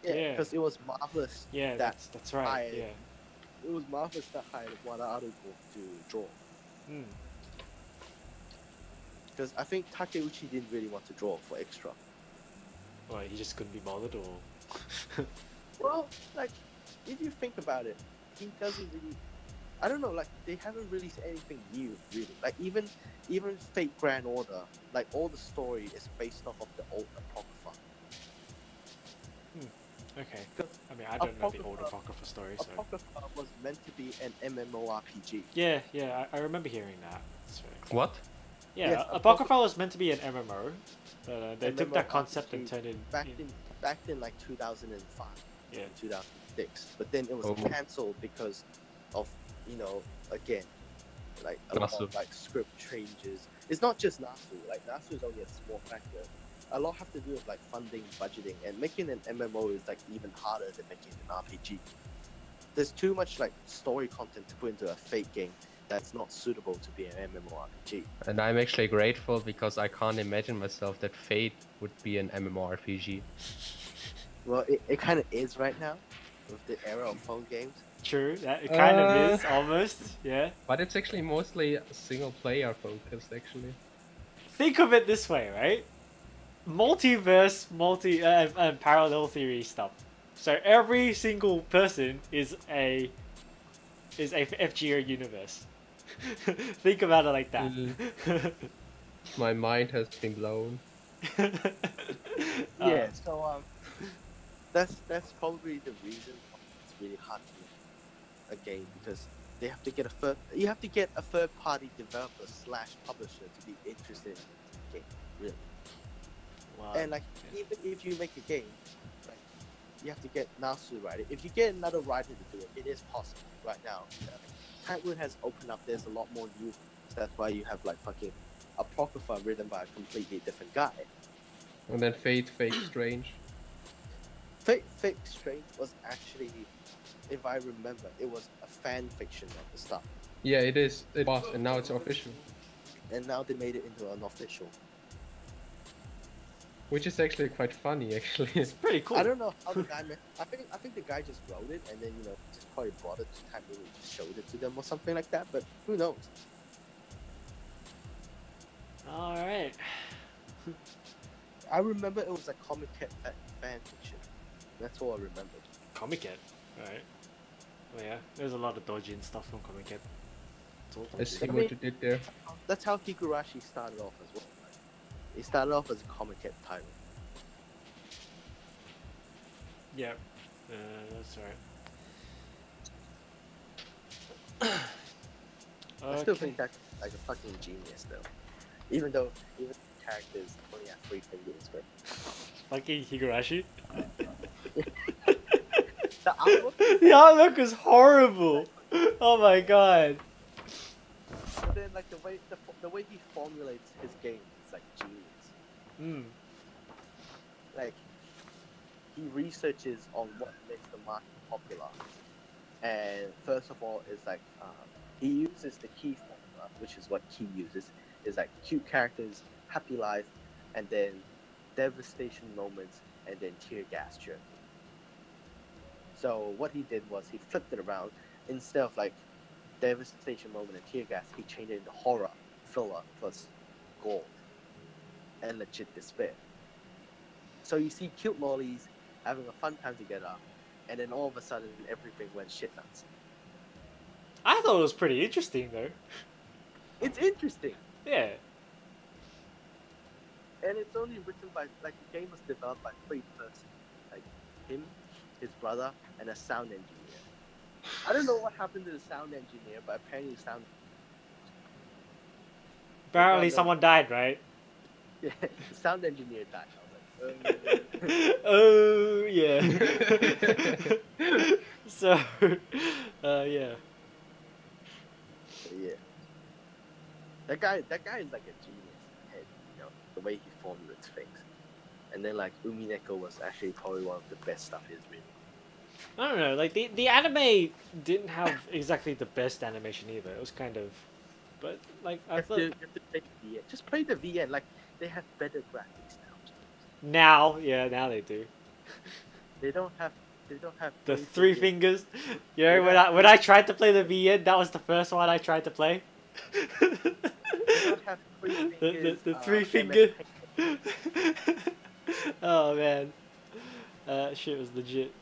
Yeah, because it was Marvelous. Yeah, that's right. Hired, yeah. It was Marvelous that hired Wadado to draw. Because I think Takeuchi didn't really want to draw for Extra. Well, he just couldn't be bothered, or. Well, like, if you think about it, he doesn't really. I don't know. Like, they haven't released anything new, really. Like, even Fate Grand Order, like all the story is based off of the old Apocrypha. Okay. I mean, I don't know the old Apocrypha story, so. Apocrypha was meant to be an MMORPG. Yeah, I remember hearing that. That's very cool. What? Yeah, Yes, Apocrypha was meant to be an MMO, but they took that concept and turned it back in like 2005, 2006. But then it was cancelled because of, again, like a lot of like script changes. It's not just Nasu. Like, Nasu is only a small factor. A lot have to do with like funding, budgeting, and making an MMO is like even harder than making an RPG. There's too much like story content to put into a Fate game that's not suitable to be an MMORPG. And I'm actually grateful because I can't imagine myself that Fate would be an MMORPG. Well, it kind of is right now with the era of phone games. True, it kind of is, almost, yeah. But it's actually mostly single player focused, actually. Think of it this way, right? Multiverse, and parallel theory stuff. So every single person is a FGO universe. Think about it like that. My mind has been blown. Yeah, so that's probably the reason it's really hard to make a game, because they have to get a third party developer / publisher to be interested in the game, really. Wow. And like, even if you make a game, like, you have to get Nasu to write it. If you get another writer to do it, it is possible right now. Type Moon has opened up. There's a lot more new. That's why you have like fucking Apocrypha written by a completely different guy. And then Fate Strange. Fate Strange was actually, if I remember, it was a fan fiction at the start. Yeah, it is. It was, and now it's official. And now they made it into an official. Which is actually quite funny, actually. It's pretty cool. I don't know how the guy made. I think the guy just wrote it and then just probably brought it to Type Moon and just showed it to them or something like that. But who knows? All right. I remember it was a Comic Cat fan fiction. That's all I remembered. Comic Cat, right? Oh yeah, there's a lot of dojin stuff from Comic Cat. I see what you did there. That's how Higurashi started off as well. He started off as a Comic Cat title. Yeah, that's right. I still think that's like a fucking genius, though. Even though the characters only have 3 fingers, but fucking Higurashi. The artwork is horrible. Oh my god. But then, like, the way he formulates his game is like genius. Like, he researches on what makes the market popular, and first of all, is like he uses the key formula, which is what Key uses, is like cute characters, happy life, and then devastation moments, and then tear gas journey. So what he did was he flipped it around. Instead of like devastation moment and tear gas, he changed it into horror, thriller plus gold, and legit despair. So you see cute lollies having a fun time together, and then all of a sudden everything went shit nuts. I thought it was pretty interesting though. It's interesting. Yeah. And it's only written by, like, the game was developed by 3 persons. Like, him, his brother, and a sound engineer. I don't know what happened to the sound engineer, but apparently Apparently someone died, right? Yeah, the sound engineer died. I was like, Oh yeah. So, yeah. But yeah, that guy is like a genius in the head, you know, the way he formulates things. And then like Umineko was actually probably one of the best stuff he's written. I don't know. Like the anime didn't have exactly the best animation either. It was kind of, but like I thought You have to play the VN. Just play the VN. Like they have better graphics now. now, yeah, now they do. They don't have. They don't have The three fingers. You know, They when I tried to play the VN, that was the first one I tried to play. They don't have three fingers. The three MS finger. Paint. Oh man, shit was legit.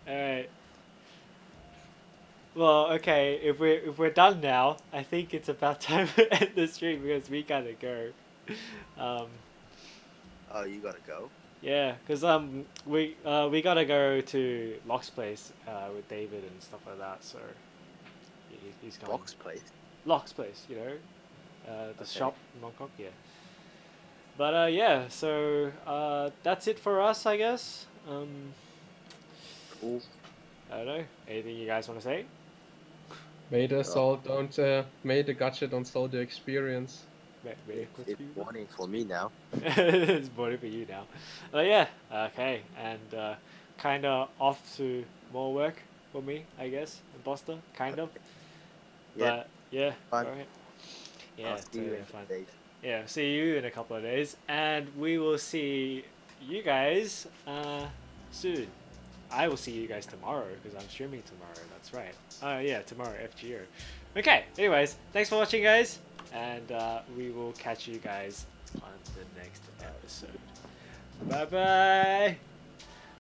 All right. Well, okay. If we're done now, I think it's about time to end the stream because we gotta go. Um, Oh, you gotta go. yeah, because we gotta go to Locke's place with David and stuff like that. So he's coming. Box place. Locke's place, you know, the Okay. shop in Bangkok, yeah. But yeah, so that's it for us, I guess. Cool. I don't know. Anything you guys want to say? May the may the gacha don't soul the experience. It's morning for me now. It's boring for you now. But yeah, okay, and kind of off to more work for me, I guess, in Boston, kind of. Yeah. But yeah, Fun. alright. Yeah, I'll see you totally in fun. days. Yeah, see you in a couple of days, and we will see you guys soon. I will see you guys tomorrow because I'm streaming tomorrow. That's right. Yeah, tomorrow FGO. Okay. Anyways, thanks for watching, guys, and we will catch you guys on the next episode. Bye bye.